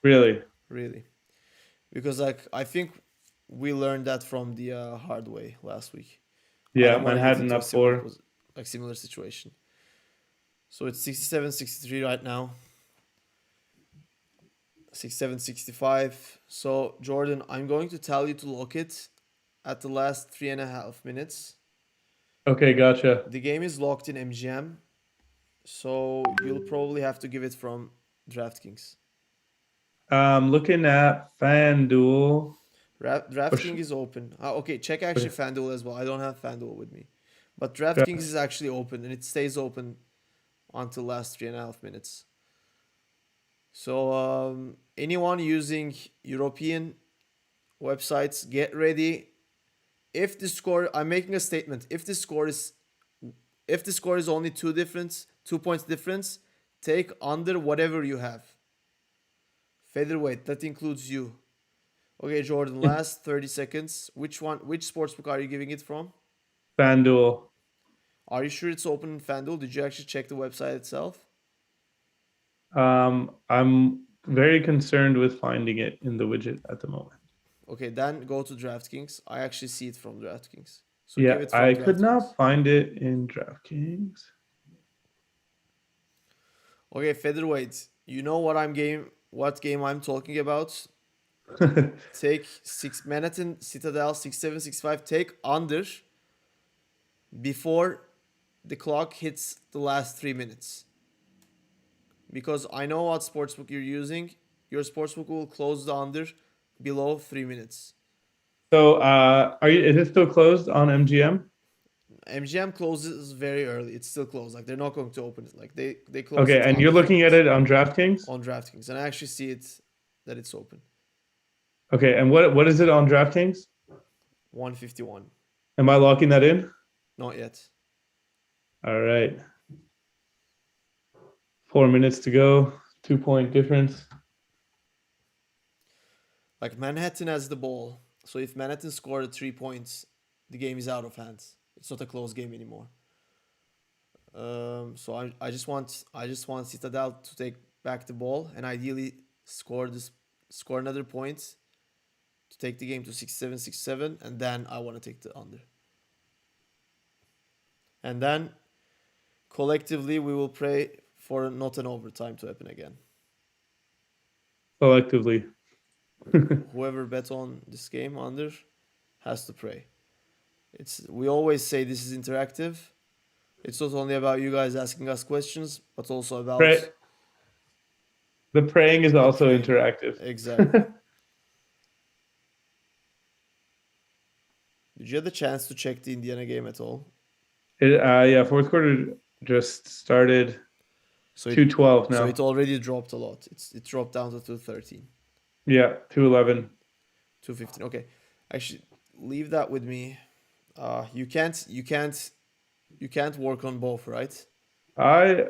Really? Really. Because like I think we learned that from the hard way last week. I Yeah, don't want to get Manhattan into a up four. similar situation. So it's 67-63 right now. 67-65. So Jordan, I'm going to tell you to lock it at the last 3.5 minutes. Okay, gotcha. The game is locked in MGM, so you'll probably have to give it from DraftKings. Looking at FanDuel. Or DraftKings is open. Okay, check actually okay, FanDuel as well. I don't have FanDuel with me. But Draft- DraftKings is actually open and it stays open until last 3.5 minutes. So anyone using European websites, get ready. If the score, I'm making a statement. If the score is only 2 points difference, take under whatever you have. Featherweight, that includes you. Okay, Jordan, last 30 seconds. Which sportsbook are you giving it from? FanDuel. Are you sure it's open in FanDuel? Did you actually check the website itself? I'm very concerned with finding it in the widget at the moment. Okay, then go to DraftKings. I actually see it from DraftKings. So give Yeah, it from I could DraftKings. not find it in DraftKings. Okay, featherweight. You know what game I'm talking about? Take Manhattan Citadel 6765. Take under before the clock hits the last 3 minutes. Because I know what sportsbook you're using. Your sportsbook will close the under below 3 minutes. So, is it still closed on MGM? MGM closes very early. It's still closed. Like they're not going to open it. Like they close Okay, it and on you're the looking at front it on DraftKings? on DraftKings, and I actually see it that it's open. Okay, and what is it on DraftKings? 151. Am I locking that in? Not yet. All right. 4 minutes to go. 2-point difference. Like Manhattan has the ball, so if Manhattan scored 3 points, the game is out of hands. It's not a close game anymore. So I just want Citadel to take back the ball and ideally score another point to take the game to 6-7, 6-7, and then I want to take the under. And then collectively we will pray for not an overtime to happen again. Collectively. Whoever bets on this game under has to pray. We always say this is interactive. It's not only about you guys asking us questions, but also about The praying is also praying. interactive. Exactly. Did you have the chance to check the Indiana game at all? Yeah, fourth quarter just started. So 2:12 now. So it already dropped a lot. It dropped down to 213. Yeah, 2:11. 215. Okay. Actually, leave that with me. You can't work on both, right? I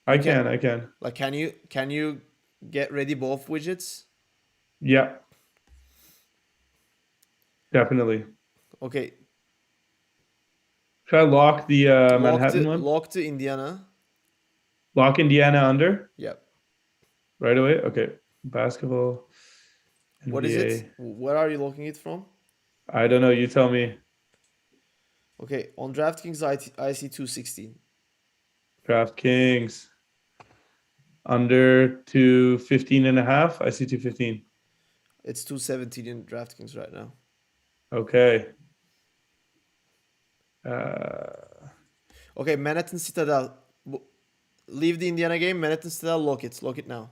You can. Like can you get ready both widgets? Yeah. Definitely. Okay. Should I lock the Manhattan one? Lock to Indiana. Lock Indiana under? Yep. Right away? Okay. Basketball. NBA. What is it? Where are you looking it from? I don't know. You tell me. Okay, on DraftKings I see 216. DraftKings. Under 215.5. I see 215. It's 217 in DraftKings right now. Okay. Okay, Manhattan Citadel. Leave the Indiana game. Manhattan Citadel, lock it. Lock it now.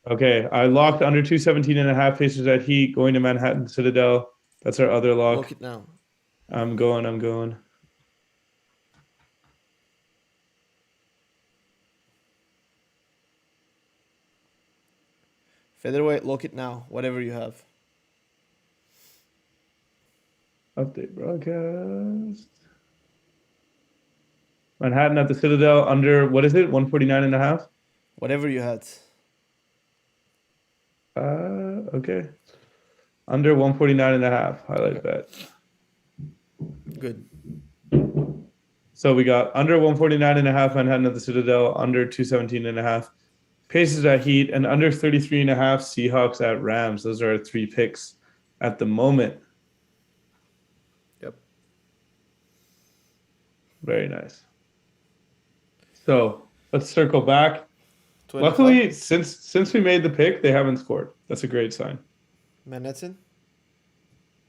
Okay. I locked under 217.5 Pacers at Heat going to Manhattan Citadel. That's our other lock. Lock it now. I'm going. Featherweight, lock it now. Whatever you have. Update broadcast. Manhattan at the Citadel under, what is it? 149.5? Whatever you had. Okay. Under 149.5. I like that. Good. So we got under 149.5 Manhattan at the Citadel, under 217.5 Pacers at Heat, and under 33.5 Seahawks at Rams. Those are our 3 picks at the moment. Yep. Very nice. So let's circle back. 25. Luckily, since we made the pick, they haven't scored. That's a great sign. Manhattan?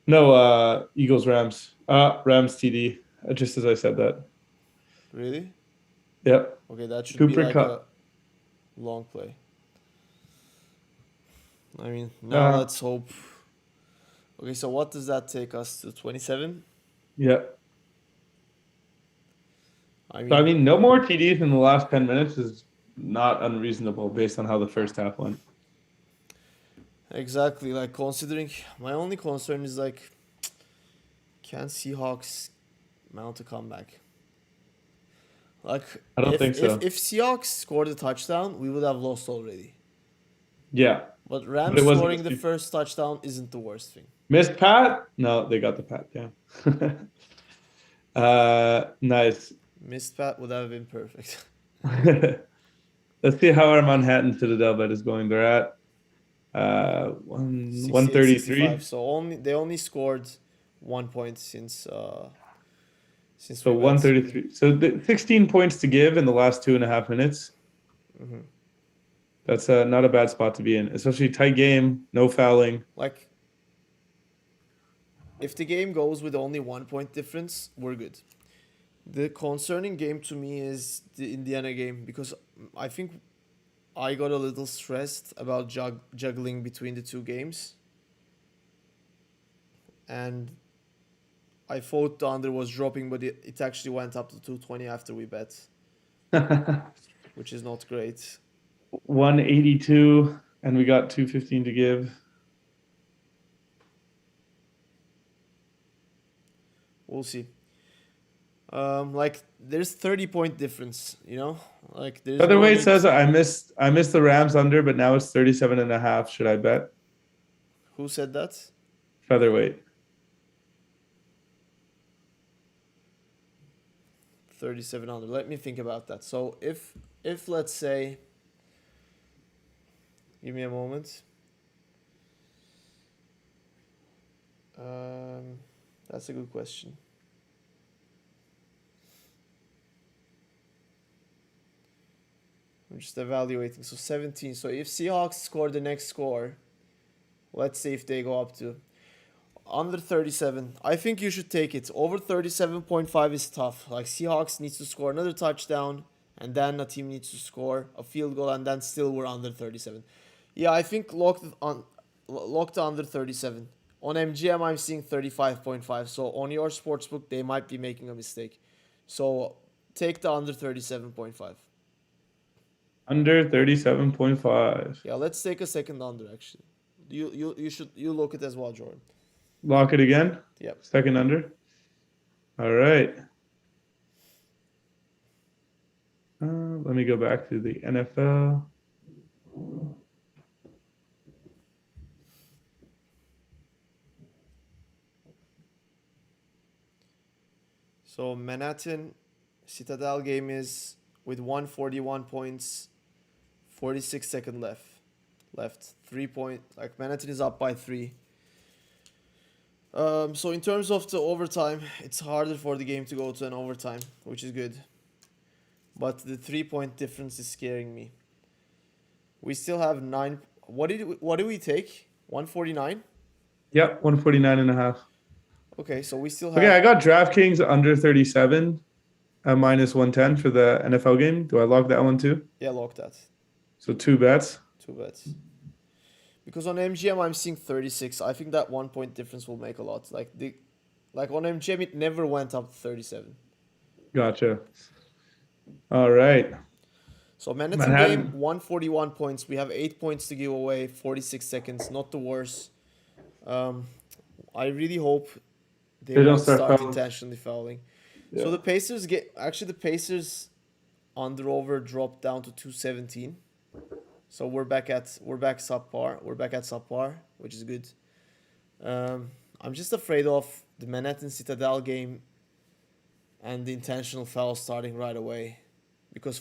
No, Eagles, Rams. Rams TD, just as I said that. Really? Yep. Okay, that should Cooper be like Cup. a long play. I mean, now Uh, let's hope. Okay, so what does that take us to? 27? Yeah. I So, I mean, mean, no more TDs in the last 10 minutes is not unreasonable based on how the first half went. exactly. Like, considering my only concern is like, can Seahawks mount a comeback? Like, I don't think so. If Seahawks scored a touchdown, we would have lost already. Yeah. But But Rams it wasn't scoring the missed- first touchdown isn't the worst thing. Missed Pat? No, they got the Pat, yeah. Nice. Missed pat would have been perfect. Let's see how our Manhattan Citadel bet is going. They're at 68, 133. 65. So they only scored 1 point since So we bet. 133. So 16 points to give in the last 2.5 minutes. Mhm. That's not a bad spot to be in, especially tight game, no fouling. Like, if the game goes with only 1 point difference, we're good. The concerning game to me is the Indiana game because I think I got a little stressed about juggling between the two games, and I thought the under was dropping, but it actually went up to 220 after we bet, which is not great. 182, and we got 215 to give. We'll see. Like there's 30-point difference, you know? Like there's no Featherweight need. says I missed the Rams under, but now it's 37 and a half. Should I bet? Who said that? Featherweight. 37 under. Let me think about that. So if let's say, give me a moment. That's a good question. I'm just evaluating. So 17. So if Seahawks score the next score, let's say if they go up to under 37, I think you should take it. Over 37.5 is tough. Like Seahawks needs to score another touchdown, and then a team needs to score a field goal, and then still we're under 37. Yeah, I think locked under 37. On MGM, I'm seeing 35.5. So on your sportsbook, they might be making a mistake. So take the under 37.5. Under 37.5. Yeah, let's take a second under actually. You look it as well, Jordan. Lock it again. Yep. Second under. All right. Let me go back to the NFL. So Manhattan Citadel game is with 141 points, 46 seconds left 3 point, like Manhattan is up by 3. So in terms of the overtime, it's harder for the game to go to an overtime, which is good. But the 3 point difference is scaring me. We still have 9. What did we take? 149? Yep, 149 and a half. Okay, so we still have. Okay, I got DraftKings under 37 at minus 110 for the NFL game. Do I lock that one too? Yeah, lock that. So 2 bets. 2 bets. Because on MGM I'm seeing 36. I think that 1 point difference will make a lot. Like on MGM it never went up to 37. Gotcha. All right. So Manhattan game 141 points. We have 8 points to give away. 46 seconds. Not the worst. I really hope they don't won't start start fouling. intentionally fouling. Yeah. So the Pacers the Pacers under over dropped down to 217. So we're back subpar. We're back at subpar, which is good. I'm just afraid of the Manhattan Citadel game and the intentional foul starting right away. Because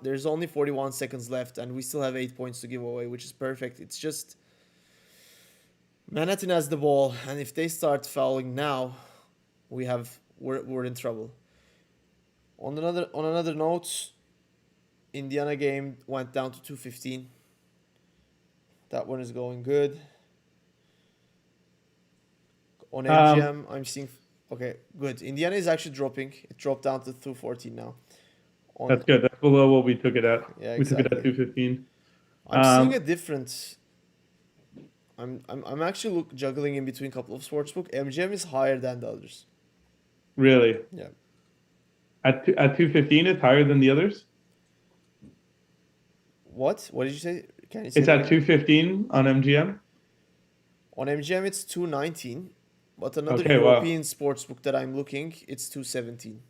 there's only 41 seconds left and we still have 8 points to give away, which is perfect. It's just Manhattan has the ball, and if they start fouling now, we're in trouble. On another note, Indiana game went down to 215. That one is going good. On MGM, I'm seeing okay, good. Indiana is actually dropping. It dropped down to 214 now. That's good. That's below what we took it at. Yeah, We took it at exactly. 215. I'm seeing a difference. I'm actually juggling in between a couple of sportsbook. MGM is higher than the others. Really? Yeah. At 215, it's higher than the others? What? What did you say? Can you say It's that at again? 215 on MGM? On MGM it's 219, but another Okay, wow. European sportsbook that I'm looking, it's 217.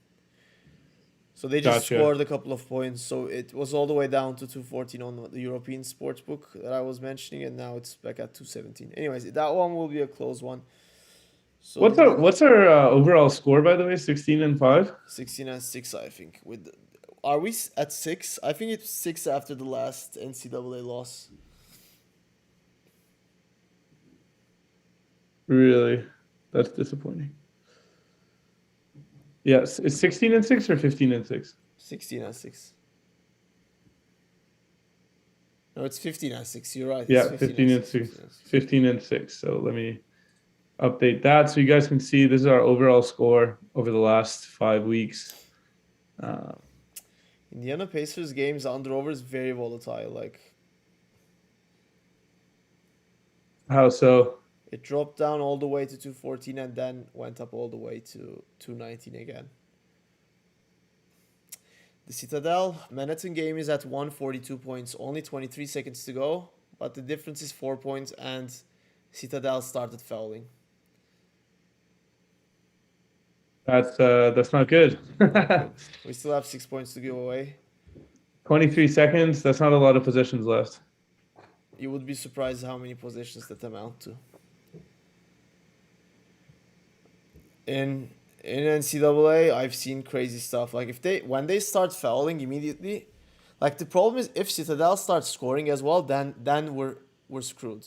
So they just Gotcha. scored a couple of points. So it was all the way down to 214 on the European sportsbook that I was mentioning, and now it's back at 217. Anyways, that one will be a close one. So What's our overall score, by the way? 16 and 5? 16 and 6, I think. Are we at 6? I think it's 6 after the last NCAA loss. Really? That's disappointing. Yes, it's 16 and 6 or 15 and 6? 16 and 6. No, it's 15 and 6. You're right. Yeah, It's 15 and 6. 15 and 6. So let me update that so you guys can see this is our overall score over the last 5 weeks. Uh, Indiana Pacers games under over is very volatile. Like how so? it dropped down all the way to 214 and then went up all the way to 219 again. The Citadel Manhattan game is at 142 points, only 23 seconds to go, but the difference is 4 points and Citadel started fouling. That's not good. Not good. We still have 6 points to give away. 23 seconds. That's not a lot of possessions left. You would be surprised how many positions that amount to. In NCAA, I've seen crazy stuff. Like if they when they start fouling immediately, like the problem is if Citadel starts scoring as well, then we're screwed.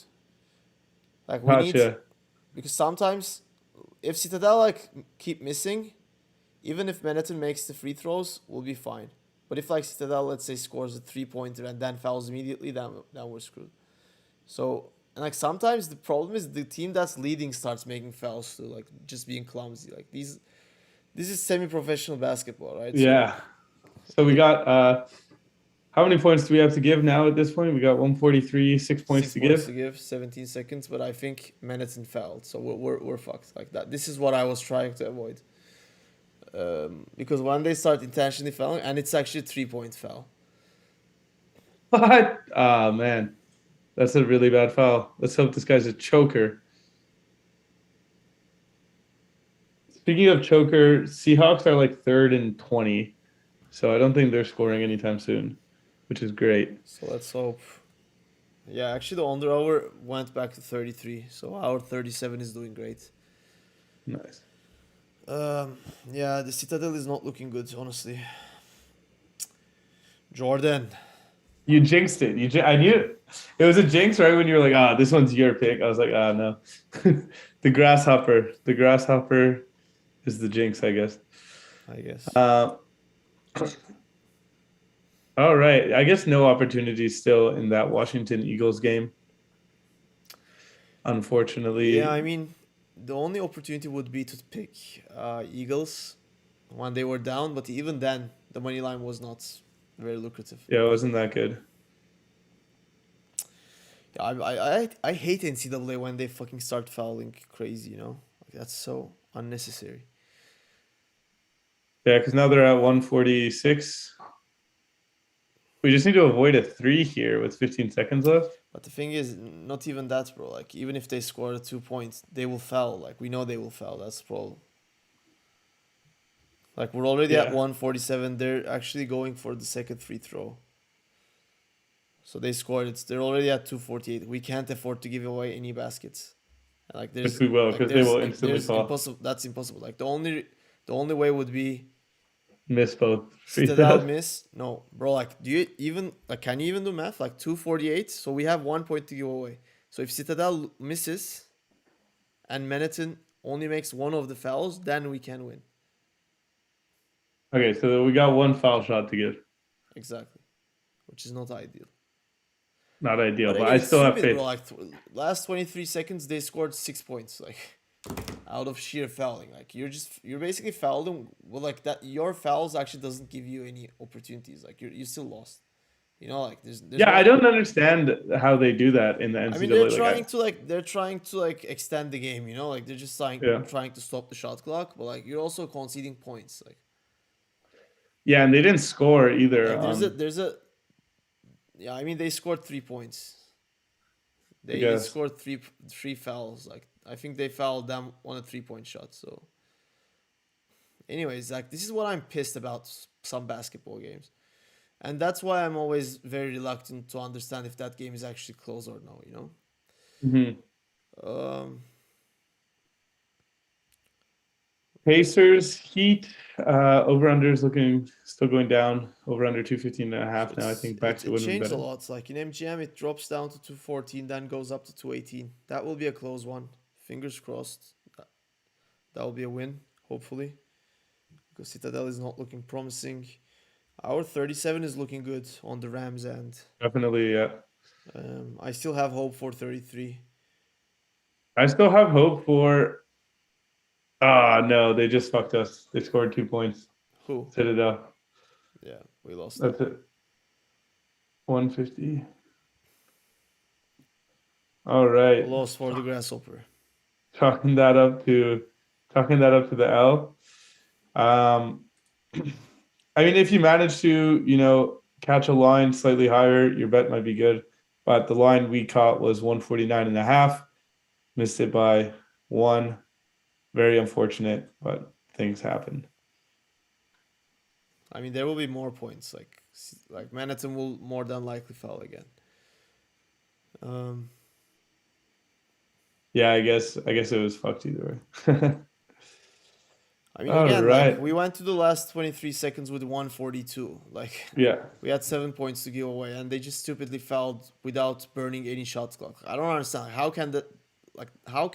Like we need Gotcha. because sometimes if Citadel like keep missing, even if Manhattan makes the free throws, we'll be fine. But if like Citadel, let's say, scores a 3-pointer and then fouls immediately, then we're screwed. So and like sometimes the problem is the team that's leading starts making fouls too, like just being clumsy. Like this is semi-professional basketball, right? So Yeah. So we got how many points do we have to give now at this point? We got 143, 6 points 6 to points to give. give, 17 seconds, but I think Manhattan fouled, so we're fucked like that. This is what I was trying to avoid. Because when they start intentionally fouling, and it's actually a 3-point foul. What? Ah, man. That's a really bad foul. Let's hope this guy's a choker. Speaking of choker, Seahawks are like 3rd and 20. So I don't think they're scoring anytime soon, which is great. So let's hope. Yeah, actually the under over went back to 33, so our 37 is doing great. Nice. Yeah, the Citadel is not looking good, honestly. Jordan. You jinxed it. I knew it was a jinx right when you were like, ah, this one's your pick. I was like, ah, no. The grasshopper. The grasshopper is the jinx, I guess. I guess. Uh, all right. I guess no opportunity still in that Washington Eagles game. Yeah, I Unfortunately, mean, the only opportunity would be to pick Eagles when they were down, but even then, the money line was not very lucrative. yeah, it wasn't that good. Yeah, I hate NCAA when they fucking start fouling crazy, Like, that's so unnecessary. Yeah, because now they're at 146. We just need to avoid a 3 here with 15 seconds left. But the thing is, not even that, bro. Like, even if they score 2 points, they will foul. Like, we know they will foul. That's the problem. Like, we're already at Yeah. 147. They're actually going for the second free throw. So they scored it. They're already at 248. We can't afford to give away any baskets. And like Which we will, because they will instantly there's fall. impossible. That's impossible. Like the only way would be Miss both free Citadel throws. miss. No, bro. Like, do you even like? Can you even do math? Like 248. So we have 1 point to give away. So if Citadel misses, and Manhattan only makes one of the fouls, then we can win. Okay, so we got one foul shot to give. Exactly, which is not ideal. Not ideal, But but again, I it's still have stupid, bro. faith. Like last 23 seconds, they scored 6 points. Like out of sheer fouling. Like you're basically fouled them. Well, like that, your fouls actually doesn't give you any opportunities. Like you still lost. Like there's Yeah, no. I don't understand how they do that in the I mean, they're NCAA. trying to like extend the game. Like they're just Yeah, trying to stop the shot clock. But like you're also conceding points. yeah, and they didn't score either. Like there's a yeah. I mean, they scored 3 points. I They guess scored three fouls. Like I think they fouled them on a 3-point shot. So, anyways, like this is what I'm pissed about some basketball games, and that's why I'm always very reluctant to understand if that game is actually close or no. hmm Um, Pacers Heat over under is looking still going down. Over under 215 and a so half now. I think back it to win changed a better. lot. It's like in MGM, it drops down to 214, then goes up to 218. That will be a close one. Fingers crossed. That will be a win, hopefully, because Citadel is not looking promising. Our 37 is looking good on the Rams end. Definitely, yeah. I still have hope for 33. I still have hope for. Ah, no, they just fucked us. They scored 2 points. Who? Citadel. Yeah, we lost That's that. it. 150. All right. Loss for the grasshopper. Chalking that up to the L. Um, I mean, if you manage to, catch a line slightly higher, your bet might be good. But the line we caught was 149.5. Missed it by one. Very unfortunate, but things happen. I mean, there will be more points. Like Manhattan will more than likely foul again. Um, Yeah, I guess it was fucked either way. I mean, All again, like right. we went to the last 23 seconds with 142. Like Yeah. we had 7 points to give away, and they just stupidly fouled without burning any shot clock. I don't understand. How can that? Like, how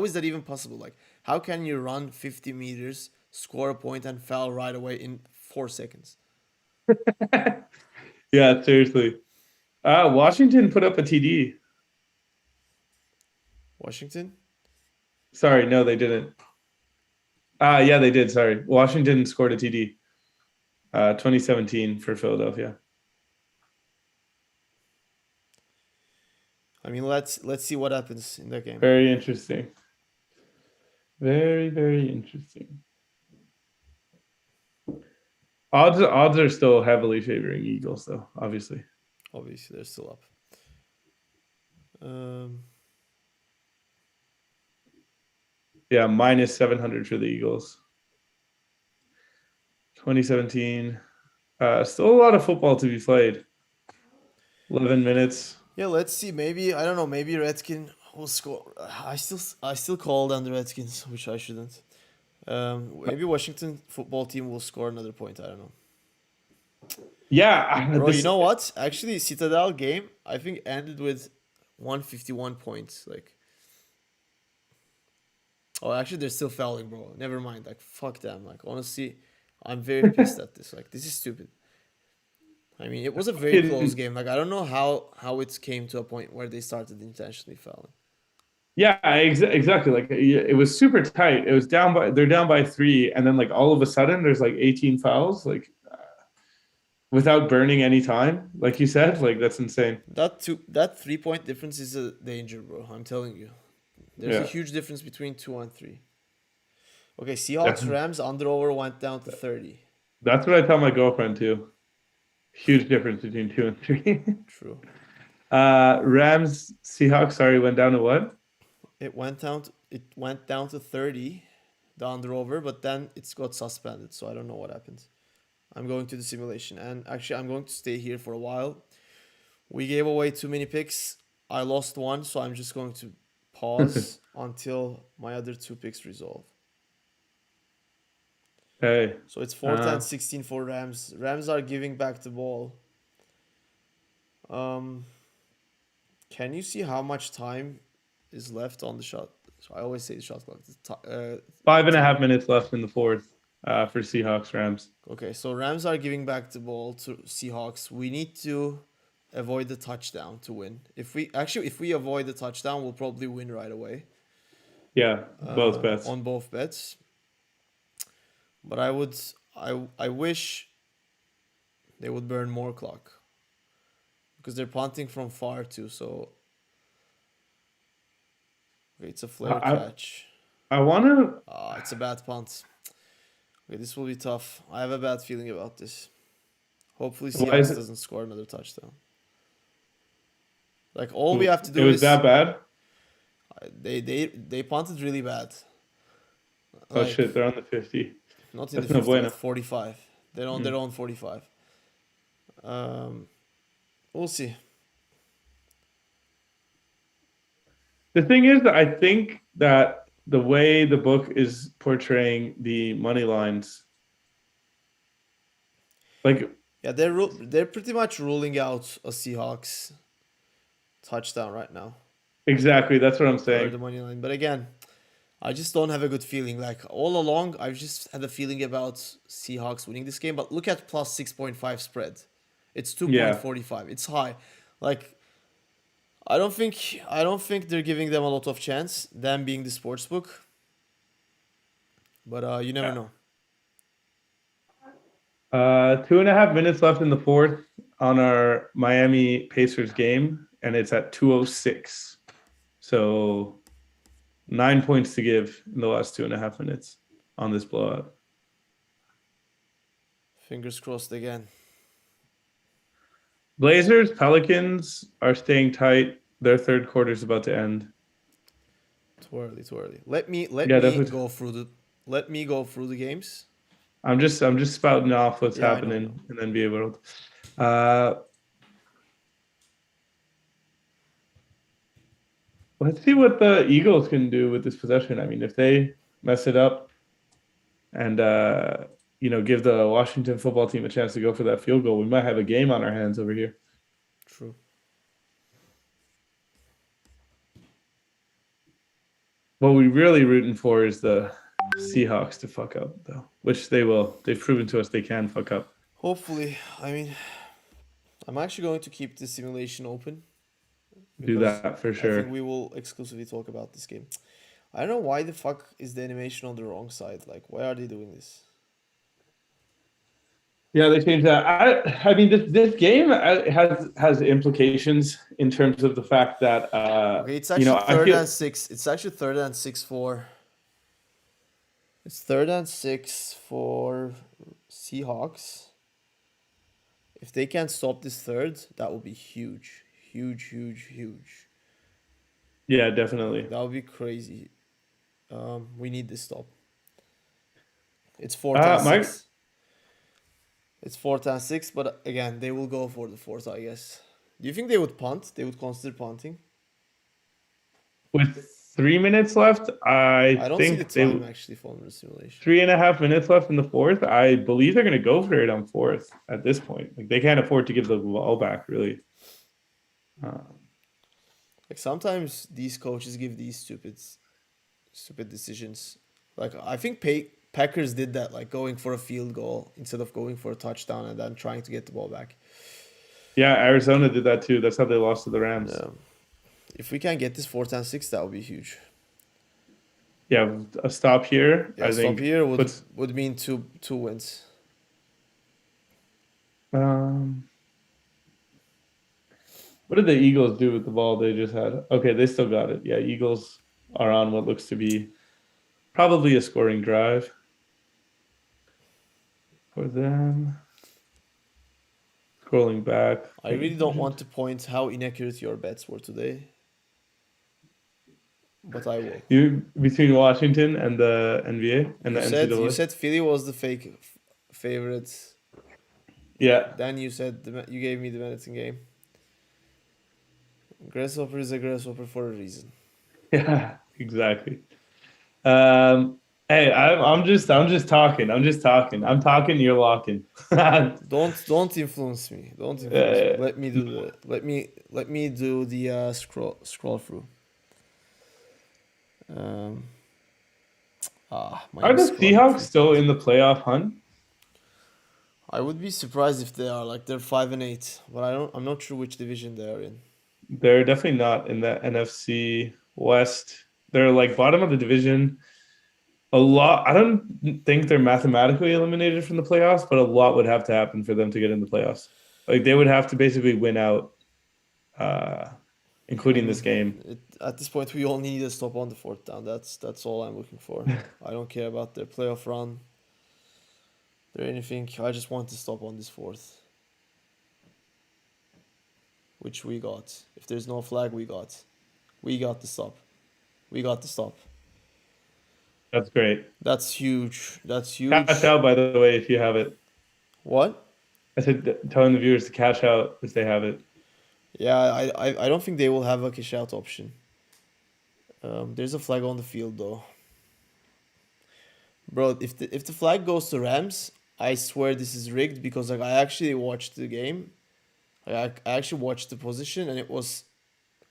is that even possible? Like, how can you run 50 meters, score a point, and foul right away in 4 seconds? Yeah, seriously. Washington put up a TD. Washington. Sorry, no, they didn't. Yeah, they did. Sorry. Washington scored a TD. 2017 for Philadelphia. I mean, let's see what happens in that game. Very interesting. Very, very interesting. Odds are still heavily favoring Eagles, though, obviously. Obviously, they're still up. Um, Yeah, minus 700 for the Eagles. 2017. Still a lot of football to be played. 11 minutes. yeah, let's see. Maybe I don't know. Maybe Redskins will score. I still call them the Redskins, which I shouldn't. Maybe Washington football team will score another point. I don't know. Yeah, Bro, you this know what? Actually, Citadel game I think ended with 151 points. Like, oh, actually they're still fouling, bro. Never mind. Like, fuck them. Like, honestly, I'm very pissed at this. Like, this is stupid. I mean, it was a very close game. Like, I don't know how it came to a point where they started intentionally fouling. Yeah, exactly. Like it was super tight. It was they're down by 3, and then like all of a sudden there's like 18 fouls, like without burning any time. Like you said, like that's insane. That 3 point difference is a danger, bro. I'm telling you. There's a Yeah, huge difference between 2 and 3. Okay, Seahawks definitely. Rams under over went down to 30. That's what I tell my girlfriend too. Huge difference between 2 and 3. True. Rams Seahawks. Sorry, went down to what? It went down to 30, the under over, but then it's got suspended, so I don't know what happened. I'm going to the simulation, and actually I'm going to stay here for a while. We gave away too many picks. I lost one, so I'm just going to pause until my other two picks resolve. Hey, So it's 4-10-16 for Rams. Rams are giving back the ball. Um, can you see how much time is left on the shot? So I always say the shot clock. five and a Time. half minutes left in the fourth for Seahawks Rams. Okay, so Rams are giving back the ball to Seahawks. We need to avoid the touchdown to win. If we avoid the touchdown, we'll probably win right away Yeah, both bets. on both bets. But I wish they would burn more clock because they're punting from far too. So okay, it's a flare I catch. I want to. It's a bad punt. Okay, this will be tough. I have a bad feeling about this. Hopefully, Why is Seahawks it? doesn't score another touchdown. Like all we have to It do was is that bad. they punted really bad. Oh Like shit, they're on the 50. not in the That's no 50, like bueno. 45. They're on their Mm. own 45. Um, we'll see. The thing is that I think that the way the book is portraying the money lines, like Yeah, they're pretty much ruling out a Seahawks touchdown right now exactly, that's what I'm for saying. the money line. But again, I just don't have a good feeling. Like all along, I've just had a feeling about Seahawks winning this game. But look at plus 6.5 spread. It's Yeah, 2.45. It's high. Like I don't think they're giving them a lot of chance, them being the sports book. But you never yeah. know. 2.5 minutes left in the fourth on our Miami Pacers game, and it's at 2:06. So 9 points to give in the last 2.5 minutes on this blowout. Fingers crossed again. Blazers, Pelicans are staying tight. Their third quarter is about to end. Too early, too early. Let me Definitely. go through the games. I'm just spouting off what's Yeah, I know. happening and then be able to. Let's see what the Eagles can do with this possession. I mean, if they mess it up and give the Washington football team a chance to go for that field goal, we might have a game on our hands over here. True. What we're really rooting for is the Seahawks to fuck up, though, which they will. They've proven to us they can fuck up. Hopefully. I mean, I'm actually going to keep this simulation open. Do that for I think sure. we will exclusively talk about this game. I don't know why the fuck is the animation on the wrong side. Like, why are they doing this? Yeah, they changed that. I mean, this game has implications in terms of the fact that Okay, it's actually I third feel and six. It's actually third and six for. It's third and six for Seahawks. If they can stop this third, that would be huge. Huge, huge, huge. yeah, definitely. That would be crazy. We need this stop. It's fourth and six. It's fourth and six, but again, they will go for the fourth, I guess. Do you think they would punt? They would consider punting? With 3 minutes left, I don't see think the time actually from the simulation. 3.5 minutes left in the fourth. I believe they're going to go for it on fourth at this point. Like they can't afford to give the ball back, really. Like sometimes these coaches give these stupid decisions. Like I think Packers did that, like going for a field goal instead of going for a touchdown and then trying to get the ball back. Yeah, Arizona did that too. That's how they lost to the Rams. Yeah. If we can get this fourth and six, that would be huge. Yeah, a stop here. Yeah, I stop think here would mean two wins. What did the Eagles do with the ball they just had? Okay, they still got it. Yeah, Eagles are on what looks to be probably a scoring drive for them. Scrolling back. I really don't want to point how inaccurate your bets were today, but I will. You between Washington and the NBA and the NCAA. You said Philly was the fake favorite. Yeah. Then you said you gave me the Benetton game. Grasshopper is a grasshopper for a reason. Yeah, exactly. Hey, I'm just talking. I'm talking. You're walking. Don't influence me. Don't influence me. Let me do let me do the scroll through. Are the Seahawks still in the playoff hunt? I would be surprised if they are. Like they're 5-8, but I'm not sure which division they are in. They're definitely not in the NFC West. They're like bottom of the division. A lot. I don't think they're mathematically eliminated from the playoffs, but a lot would have to happen for them to get in the playoffs. Like they would have to basically win out, including this game. At this point, we only need a stop on the fourth down. That's all I'm looking for. I don't care about their playoff run or anything. I just want to stop on this fourth, which we got. If there's no flag, we got the stop. We got the stop. That's great. That's huge. That's huge. Cash out, by the way, if you have it. What? I said telling the viewers to cash out if they have it. Yeah, I don't think they will have a cash out option. There's a flag on the field though. Bro, if the flag goes to Rams, I swear this is rigged because like I actually watched the game. I actually watched the position and it was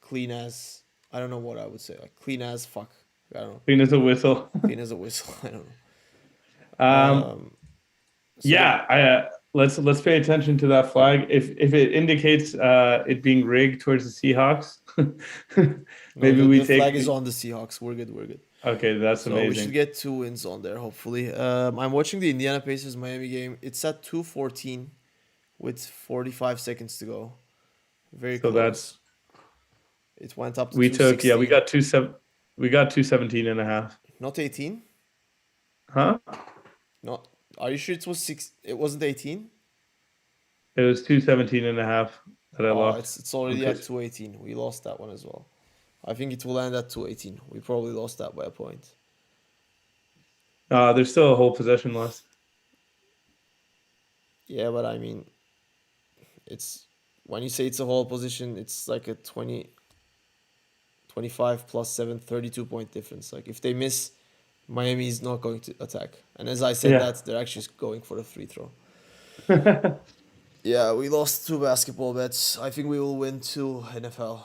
clean as I don't know what I would say. Like clean as fuck. I don't know. Clean as a whistle. Clean as a whistle. I don't know. So let's pay attention to that flag. If it indicates it being rigged towards the Seahawks, maybe the flag is on the Seahawks. We're good. Okay, that's So we should amazing. get 2 wins on there, hopefully. I'm watching the Indiana Pacers Miami game. It's at 2:14 with 45 seconds to go. Very So close. that's It went up to we took, yeah, 216. we got 217.5. Not 18? Huh? Not. Are you sure it was six? It wasn't 18? It was 217.5 that I Oh, lost it's on already at pace. 218. We lost that one as well. I think it will end at 218. We probably lost that by a point. There's still a whole possession left. Yeah, but I mean, it's when you say it's a whole position, it's like a 25 plus 7, 32 point difference. Like if they miss, Miami is not going to attack. And as I said Yeah. that, they're actually going for a free throw. Yeah, we lost 2 basketball bets. I think we will win 2 NFL.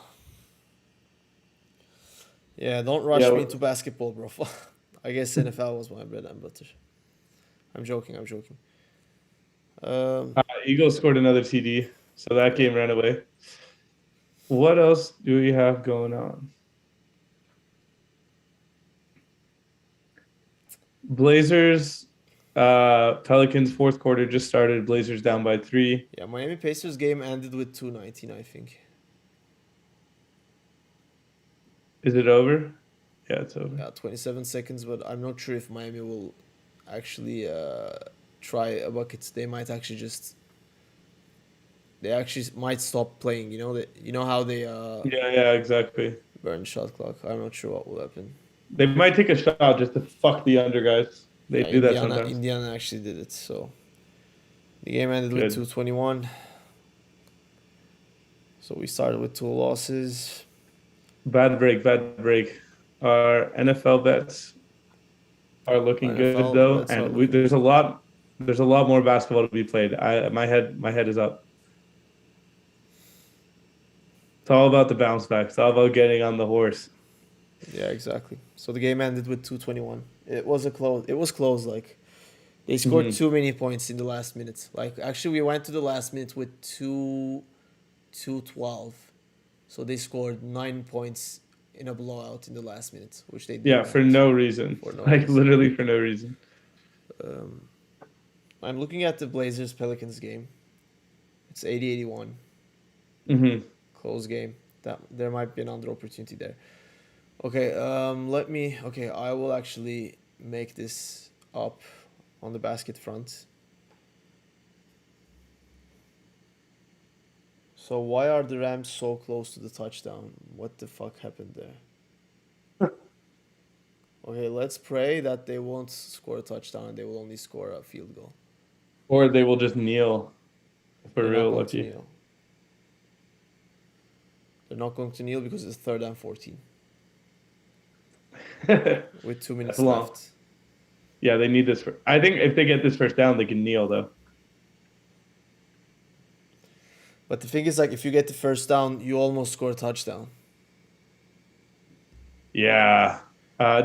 Yeah, don't rush me Yeah. into basketball, bro. I guess NFL was my bread and butter. I'm joking, I'm joking. Eagles scored another TD, so that Yeah. game ran away. What else do we have going on? Blazers, Pelicans fourth quarter just started. Blazers down by 3. Yeah, Miami Pacers game ended with 219, I think. Is it over? Yeah, it's over. Yeah, 27 seconds, but I'm not sure if Miami will actually try a bucket. They might actually just. They actually might stop playing. You know how they Yeah, exactly. burn shot clock. I'm not sure what will happen. They might take a shot just to fuck the under guys. They Yeah, do that Indiana sometimes. Indiana actually did it. So the game ended with Good. 221. So we started with 2 losses. Bad break, bad break. Our NFL bets are looking good NFL though, bets are and looking good. there's a lot more basketball to be played. My head is up. It's all about the bounce back. It's all about getting on the horse. Yeah, exactly. So the game ended with 221. It was a close. It was close. Like they scored Hmm. too many points in the last minute. Like actually, we went to the last minute with 2-12. So they scored 9 points in a blowout in the last minute, which they Yeah, didn't for want no reason. for no Like reason. literally for no reason. Um, I'm looking at the Blazers Pelicans game. It's 80-81. Hmm. Close game. That there might be an under opportunity there. Okay, okay, I will actually make this up on the basket front. So why are the Rams so close to the touchdown? What the fuck happened there? Okay, let's pray that they won't score a touchdown and they will only score a field goal. Or they will just kneel if we're They're not real going to lucky. kneel. They're not going to kneel because it's 3rd and 14 with 2 minutes That's long. left. Yeah, they need this. I think if they get this first down, they can kneel though. But the thing is, like, if you get the first down, you almost score a touchdown. Yeah.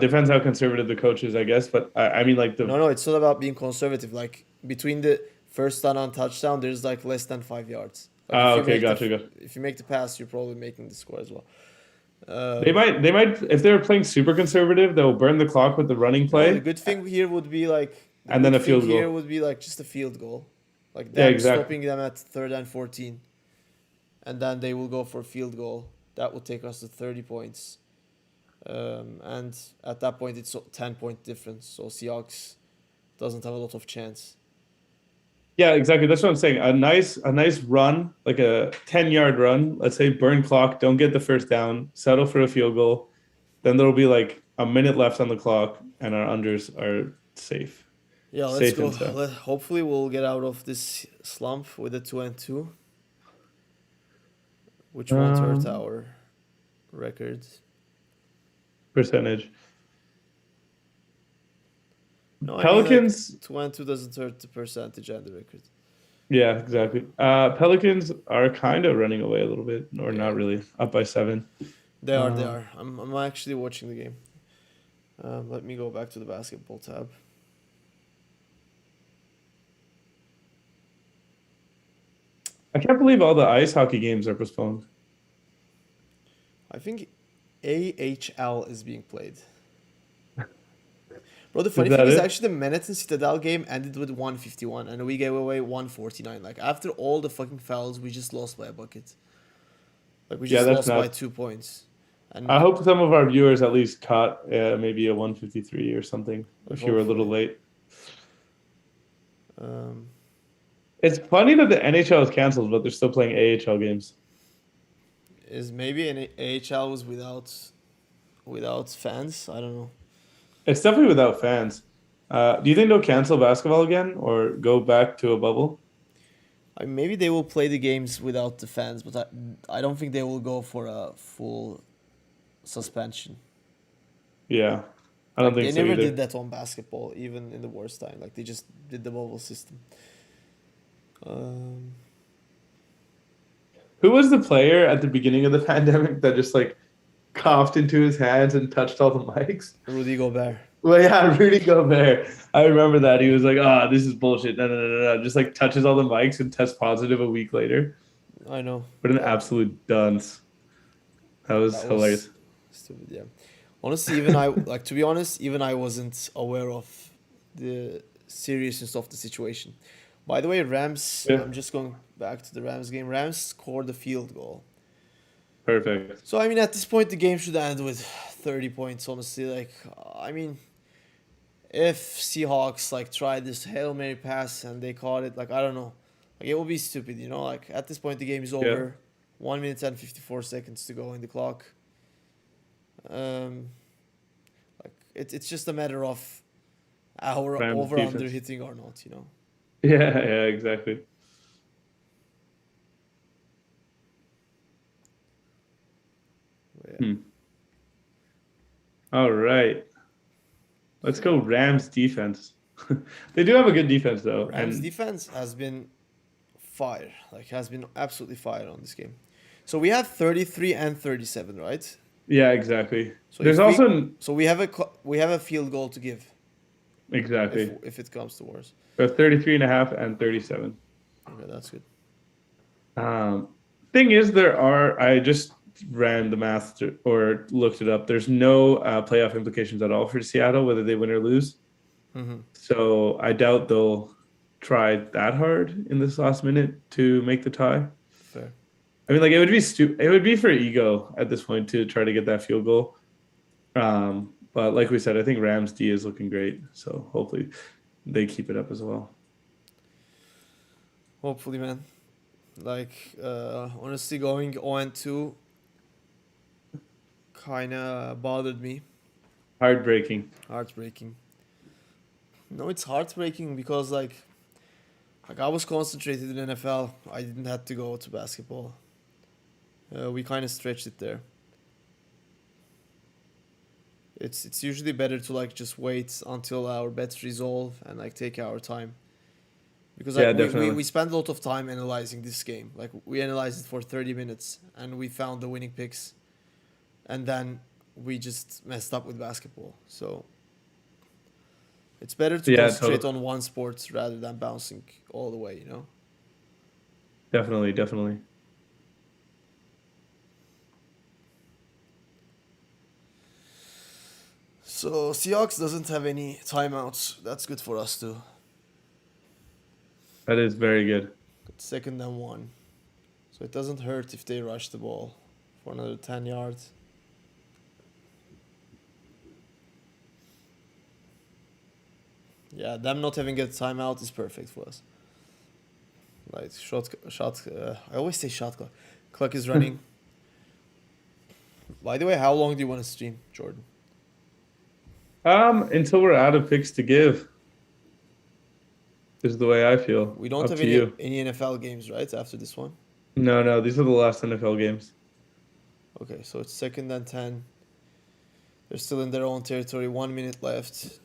Depends how conservative the coach is, I guess. But I mean, like No, it's not about being conservative. Like between the first down and touchdown, there's like less than 5 yards. Like okay, gotcha. if you make the pass, you're probably making the score as well. They might, if they're playing super conservative, they'll burn the clock with the running No, the play good thing here would be like the and then good a thing field here goal. would be like just a field goal, like Yeah, them exactly. stopping them at 3rd and 14, and then they will go for a field goal. That would take us to 30 points, and at that point it's a 10 point difference. So Seahawks doesn't have a lot of chance. Yeah, exactly. That's what I'm saying. A nice run, like a 10-yard run, let's say burn clock, don't get the first down, settle for a field goal. Then there'll be like a minute left on the clock and our unders are safe. Yeah, let's Safe go. and sound. Hopefully, we'll get out of this slump with a 2-2, which won't hurt Um, our record. percentage. No, I mean like Pelicans, 2-2 doesn't hurt the percentage and the record. yeah, exactly. Pelicans are kind of running away a little bit, or not Yeah, really, up by 7. they are. They Um, are. I'm actually watching the game. Let me go back to the basketball tab. I can't believe all the ice hockey games are postponed. I think AHL is being played. Bro, the Is funny thing that is it? actually the Manhattan Citadel game ended with 151 and we gave away 149. Like after all the fucking fouls, we just lost by a bucket. Like we Yeah, just that's lost by nuts. 2 points. I And hope some of our viewers at least caught maybe a 153 or something if you were a little hopefully. late. Um, It's funny that the NHL is canceled, but they're still playing AHL games. is maybe an AHL was without fans? I don't know. It's definitely without fans. Do you think they'll cancel basketball again or go back to a bubble? Maybe they will play the games without the fans, but I don't think they will go for a full suspension. Yeah, I don't Like think they so never did either. that on basketball, even in the worst time. Like they just did the bubble system. Um, Who was the player at the beginning of the pandemic that just like coughed into his hands and touched all the mics? Rudy Gobert. Well, yeah, Rudy Gobert. I remember that. He was like, "Ah, this is bullshit." No, no, no, no, no. Just like touches all the mics and tests positive a week later. I know What an that absolute dunce. That was that was hilarious. stupid. Yeah. Honestly, even I like to be honest, even I wasn't aware of the seriousness of the situation. By the way, Rams. Yeah, I'm just going back to the Rams game. Rams scored a field goal. perfect. So I mean, at this point, the game should end with 30 points. Honestly, like I mean, if Seahawks like tried this Hail Mary pass and they caught it, like I don't know, like it will be stupid, you know. Like at this point, the game is Yeah, over. 1 minute and 54 seconds to go in the clock. Um, like it's just a matter of our Rams over under defense. hitting or not, you know. Yeah, yeah, exactly. Yeah. Hmm. All right, let's go Rams defense. They do have a good defense though, Rams and defense has been fire, like has been absolutely fire on this game. So we have 33 and 37, right? yeah, exactly. So There's if we also so we have a field goal to give exactly if it comes to worse. 33 and a half and 37. Okay, that's good. Um, thing is, there are, I just ran the math or looked it up. There's no playoff implications at all for Seattle, whether they win or lose. Mm-hmm. So I doubt they'll try that hard in this last minute to make the tie. Fair. I mean, like it would be it would be for ego at this point to try to get that field goal. But like we said, I think Rams D is looking great. So hopefully they keep it up as well. Hopefully, man. Like honestly, going 0-2 kind of bothered me. Heartbreaking. Heartbreaking. No, it's heartbreaking because like I was concentrated in NFL. I didn't have to go to basketball. We kind of stretched it there. It's usually better to like just wait until our bets resolve and like take our time because like Yeah, definitely. we spent a lot of time analyzing this game. Like we analyzed it for 30 minutes and we found the winning picks, and then we just messed up with basketball. So it's better to Yeah, concentrate totally. on one sport rather than bouncing all the way, you know? Definitely, definitely. So Seahawks doesn't have any timeouts. That's good for us too. That is very good. It's 2nd and 1. So it doesn't hurt if they rush the ball for another 10 yards. Yeah, them not having a timeout is perfect for us. Like shot. I always say shot clock. Clock is running. By the way, how long do you want to stream, Jordan? Until we're out of picks to give, is the way I feel. We don't Up have to you. any NFL games, right? After this one. No, no, these are the last NFL games. Okay, so it's 2nd and 10. They're still in their own territory. 1 minute left.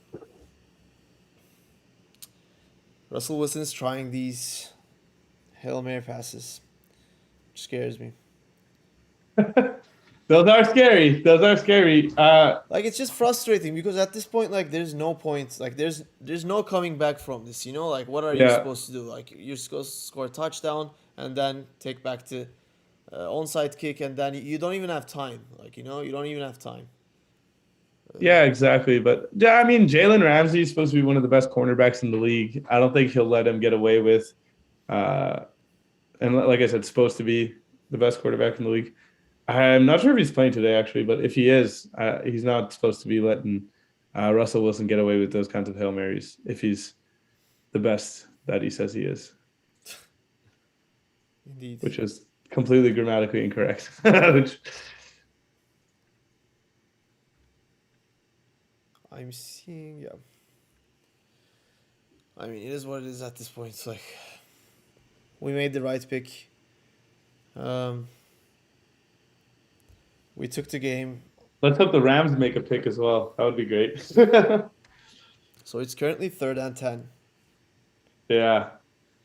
Russell Wilson's trying these Hail Mary passes. Which scares me. Those are scary. Those are scary. Like it's just frustrating because at this point, like there's no point. Like there's no coming back from this. You know, like what are you Yeah, supposed to do? Like you're supposed to score a touchdown and then take back to onside kick, and then you don't even have time. Like you know, you don't even have time. Yeah, exactly. But yeah, I mean, Jalen Ramsey is supposed to be one of the best cornerbacks in the league. I don't think he'll let him get away with, uh, and like I said, supposed to be the best quarterback in the league. I'm not sure if he's playing today, actually, but if he is, he's not supposed to be letting Russell Wilson get away with those kinds of Hail Marys if he's the best that he says he is, Indeed. which is completely grammatically incorrect. Which, I'm seeing, yeah. I mean, it is what it is at this point. It's like we made the right pick. Um, we took the game. let's hope the Rams make a pick as well. That would be great. So it's currently 3rd and 10. Yeah.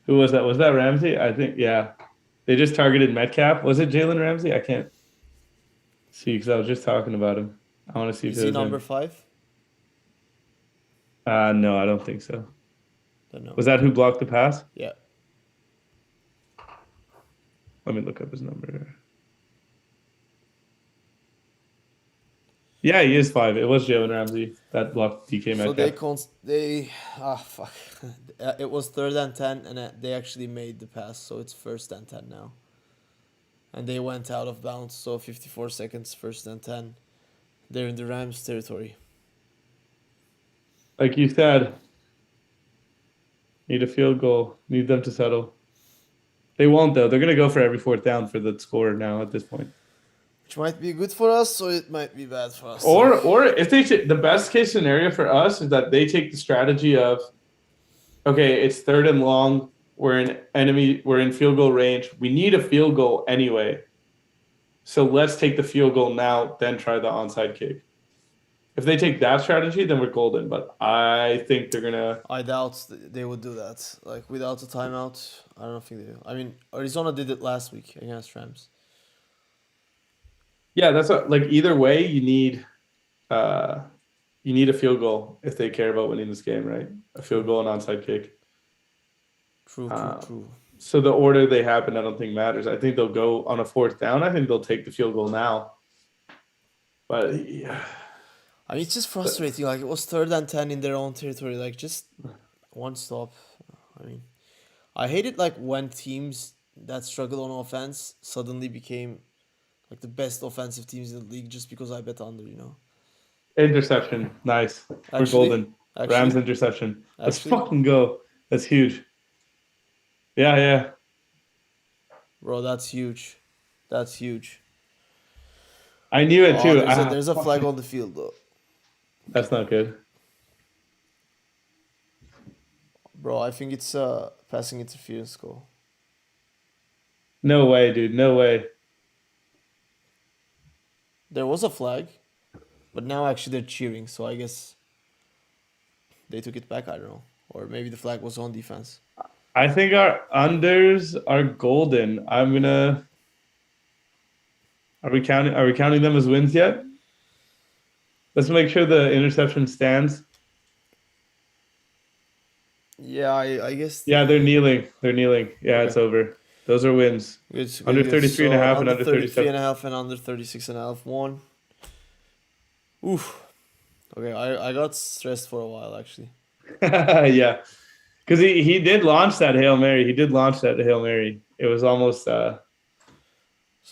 Who was that? Was that Ramsey? I think, yeah. They just targeted Metcalf. Was it Jalen Ramsey? I can't see because I was just talking about him. I want to see if Is it he was number him. 5? No, I don't think so. Don't know. Was that who blocked the pass? Yeah. Let me look up his number. Yeah, he is 5. It was Jalen Ramsey that blocked DK So Metcalf. fuck. It was 3rd and 10, and they actually made the pass, so it's 1st and 10 now. And they went out of bounds, so 54 seconds, 1st and 10. They're in the Rams territory. Like you said, need a field goal. Need them to settle. They won't though. They're gonna go for every 4th down for the score now at this point. Which might be good for us, or it might be bad for us. Or if they the best case scenario for us is that they take the strategy of, okay, it's 3rd and long. We're in field goal range. We need a field goal anyway. So let's take the field goal now, then try the onside kick. If they take that strategy, then we're golden. But I think they're gonna. I doubt they would do that. Like, without a timeout, I don't think they do. I mean, Arizona did it last week against Rams. Yeah, that's like either way, you need a field goal if they care about winning this game, right? A field goal and onside kick. True. So the order they happen, I don't think matters. I think they'll go on a 4th down. I think they'll take the field goal now. But yeah. I mean, it's just frustrating. Like, it was 3rd and 10 in their own territory. Like, just one stop. I mean, I hate it, like, when teams that struggle on offense suddenly became like the best offensive teams in the league just because I bet under, you know? Interception. Nice. We're Actually, golden. actually, Rams interception. Let's actually, fucking go. That's huge. Yeah. bro, that's huge. That's huge. I knew it Oh, too. there's a flag on the field though, That's not good. bro. I think it's a passing interference goal. No way, dude. No way. There was a flag, but now actually they're cheering. So I guess they took it back. I don't know, or maybe the flag was on defense. I think our unders are golden. I'm gonna. Are we counting them as wins yet? Let's make sure the interception stands. Yeah, I guess. Yeah, they're kneeling. They're kneeling. Yeah, Okay. it's over. Those are wins. Good, Under good. 33 and a So half and under under 33 37. and a half and under 36.5 won. Oof. Okay, I got stressed for a while actually. Yeah. Because he did launch that Hail Mary. He did launch that Hail Mary. It was almost So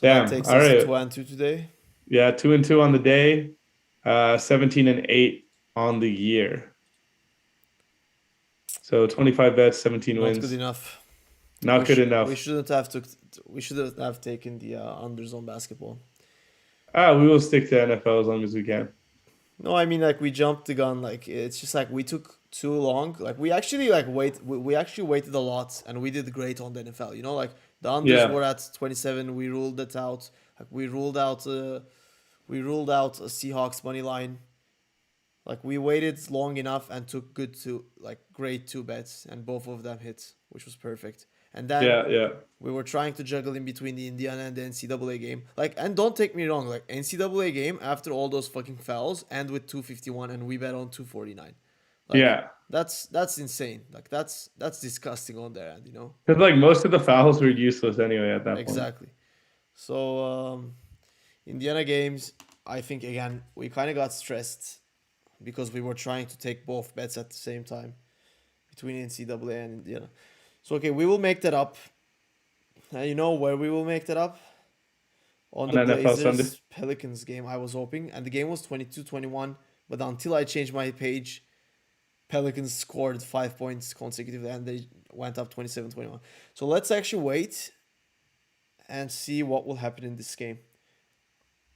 damn. that takes All us right. to 2-2 today. Yeah, 2-2 on the day. 17-8 on the year. So 25 bets, 17 Not wins. good enough. Not good enough. We shouldn't have We shouldn't have taken the unders on basketball. We will stick to NFL as long as we can. No, I mean, like, we jumped the gun. Like, it's just like we took too long. Like, we actually we actually waited a lot, and we did great on the NFL. You know, like the unders were at 27. We ruled that out. Like, we ruled out a Seahawks money line. Like, we waited long enough and took great 2 bets, and both of them hit, which was perfect. And then Yeah. we were trying to juggle in between the Indiana and the NCAA game. Like, and don't take me wrong, like, NCAA game after all those fucking fouls end with 251, and we bet on 249. Like, Yeah. that's insane. Like, that's disgusting on their end, you know? Because like most of the fouls were useless anyway at that point. Exactly. So Indiana games, I think again we kind of got stressed because we were trying to take both bets at the same time between NCAA and Indiana. So okay, we will make that up. You know where we will make that up? On On the NFL Sunday. Blazers Pelicans game, I was hoping, and the game was 22-21. But until I changed my page, Pelicans scored 5 points consecutively, and they went up 27-21. So let's actually wait and see what will happen in this game.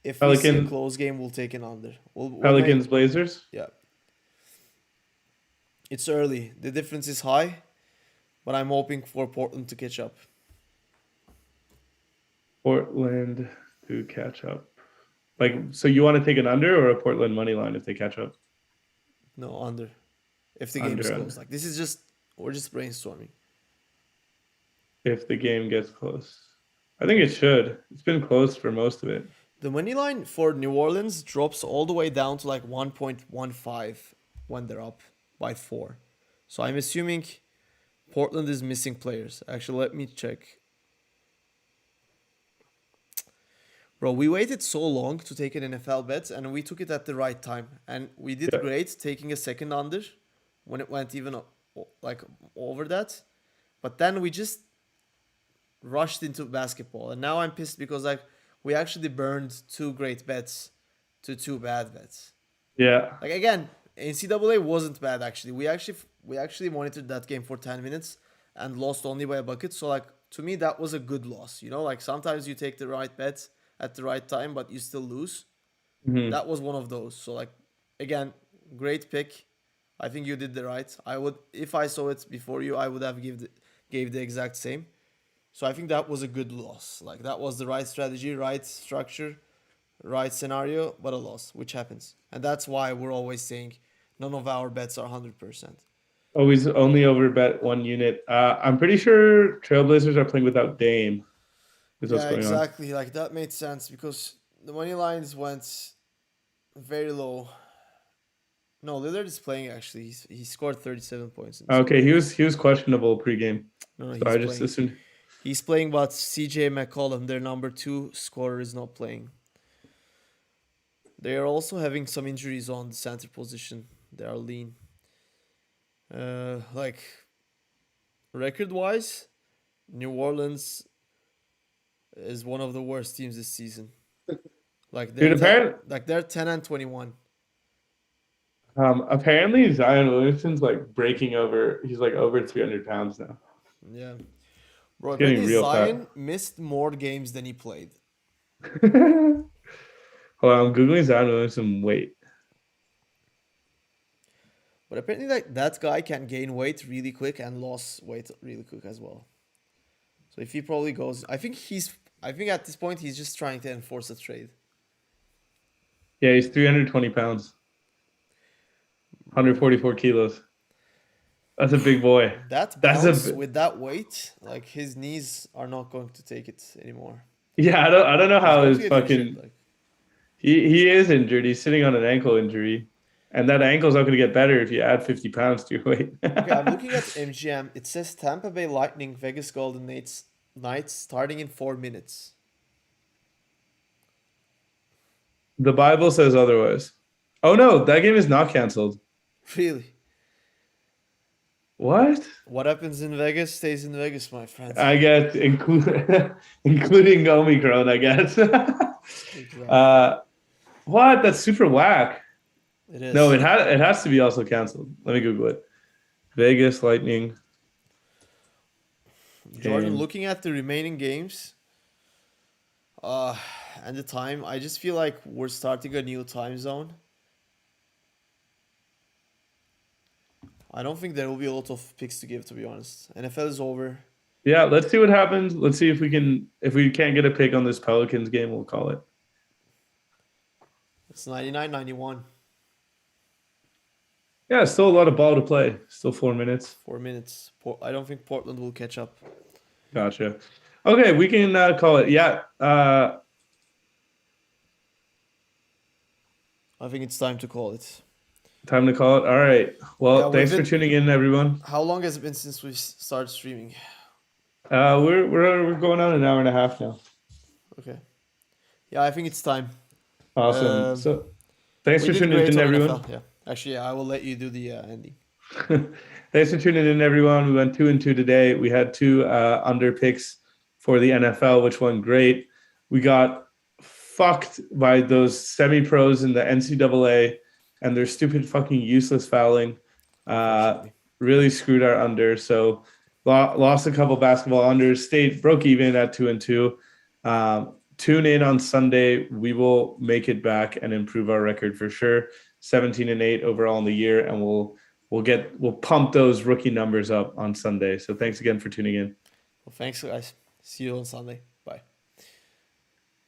If we see a Pelican, close game, we'll take an under. We'll Pelicans, make, Blazers. yeah. It's early. The difference is high, but I'm hoping for Portland to catch up. Portland to catch up. Like, so you want to take an under or a Portland money line if they catch up? No, under. If the game is Under. close. Like this is just we're just brainstorming. If the game gets close. I think it should. It's been close for most of it. The money line for New Orleans drops all the way down to like 1.15 when they're up by 4. So I'm assuming Portland is missing players. Actually, let me check. Bro, we waited so long to take an NFL bet, and we took it at the right time. And we did Yeah. great taking a second under when it went even like over that. But then we just rushed into basketball. And now I'm pissed because like we actually burned 2 great bets to 2 bad bets. Yeah. Like again, NCAA wasn't bad actually. We actually monitored that game for 10 minutes and lost only by a bucket. So like to me that was a good loss. You know, like sometimes you take the right bet at the right time, but you still lose. Mhm. That was one of those. So like again, great pick. I think you did the right. I would if I saw it before you, I would have gave the exact same. So I think that was a good loss. Like that was the right strategy, right structure, right scenario, but a loss, which happens. And that's why we're always saying none of our bets are 100%. Always only over bet 1 unit. I'm pretty sure Trailblazers are playing without Dame. Is what's Yeah, going on. exactly. Like that made sense because the money lines went very low. No, Lillard is playing actually. He scored 37 points. In this Okay, game. he was questionable pregame. No, So he's I just playing. assumed. He's playing, but CJ McCollum, their number 2 scorer, is not playing. They are also having some injuries on the center position. They are lean. Like record wise, New Orleans is one of the worst teams this season. Like they're Dude, they're 10-21. apparently Zion Williamson's like breaking over. He's like over 300 pounds now. Yeah, bro. He's getting Apparently real Zion missed more games than he played. fat. Hold on, I'm googling Zion Williamson weight. But apparently, like that guy can gain weight really quick and lose weight really quick as well. So if he probably goes, I think at this point he's just trying to enforce a trade. Yeah, he's 320 pounds, 144 kilos. That's a big boy. That That's bounce a with that weight, like his knees are not going to take it anymore. yeah. I don't know He's how going his to get fucking injured, like. he is injured. He's sitting on an ankle injury, and that ankle's not going to get better if you add 50 pounds to your weight. Okay, I'm looking at MGM. It says Tampa Bay Lightning, Vegas Golden Knights starting in 4 minutes. The Bible says otherwise. Oh no, that game is not canceled. Really? What? What happens in Vegas stays in Vegas, my friend. I guess including Omicron, I guess. What? That's super whack. It is. No, it has to be also canceled. Let me Google it. Vegas Lightning. Jordan, game. looking at the remaining games, and the time, I just feel like we're starting a new time zone. I don't think there will be a lot of picks to give, to be honest. NFL is over. Yeah, let's see what happens. Let's see if we can't get a pick on this Pelicans game, we'll call it. It's 99-91. Yeah, still a lot of ball to play. Still 4 minutes. 4 minutes. I don't think Portland will catch up. Gotcha. Okay, we can call it. Yeah. I think it's time to call it. Time to call it. All right. Well, Yeah, thanks for tuning in, everyone. How long has it been since we started streaming? We're going on an hour and a half now. Okay. Yeah, I think it's time. Awesome. So thanks We for did tuning great in, on everyone. NFL. Yeah. Actually, yeah, I will let you do the ending. Thanks for tuning in, everyone. We went 2-2 today. We had two under picks for the NFL, which went great. We got fucked by those semi-pros in the NCAA and their stupid fucking useless fouling. Uh, Unfortunately. really screwed our under. So lost a couple basketball unders. Broke even at 2-2. Tune in on Sunday. We will make it back and improve our record for sure. 17-8 overall in the year, and we'll pump those rookie numbers up on Sunday. So thanks again for tuning in. Well, thanks, guys. See you on Sunday.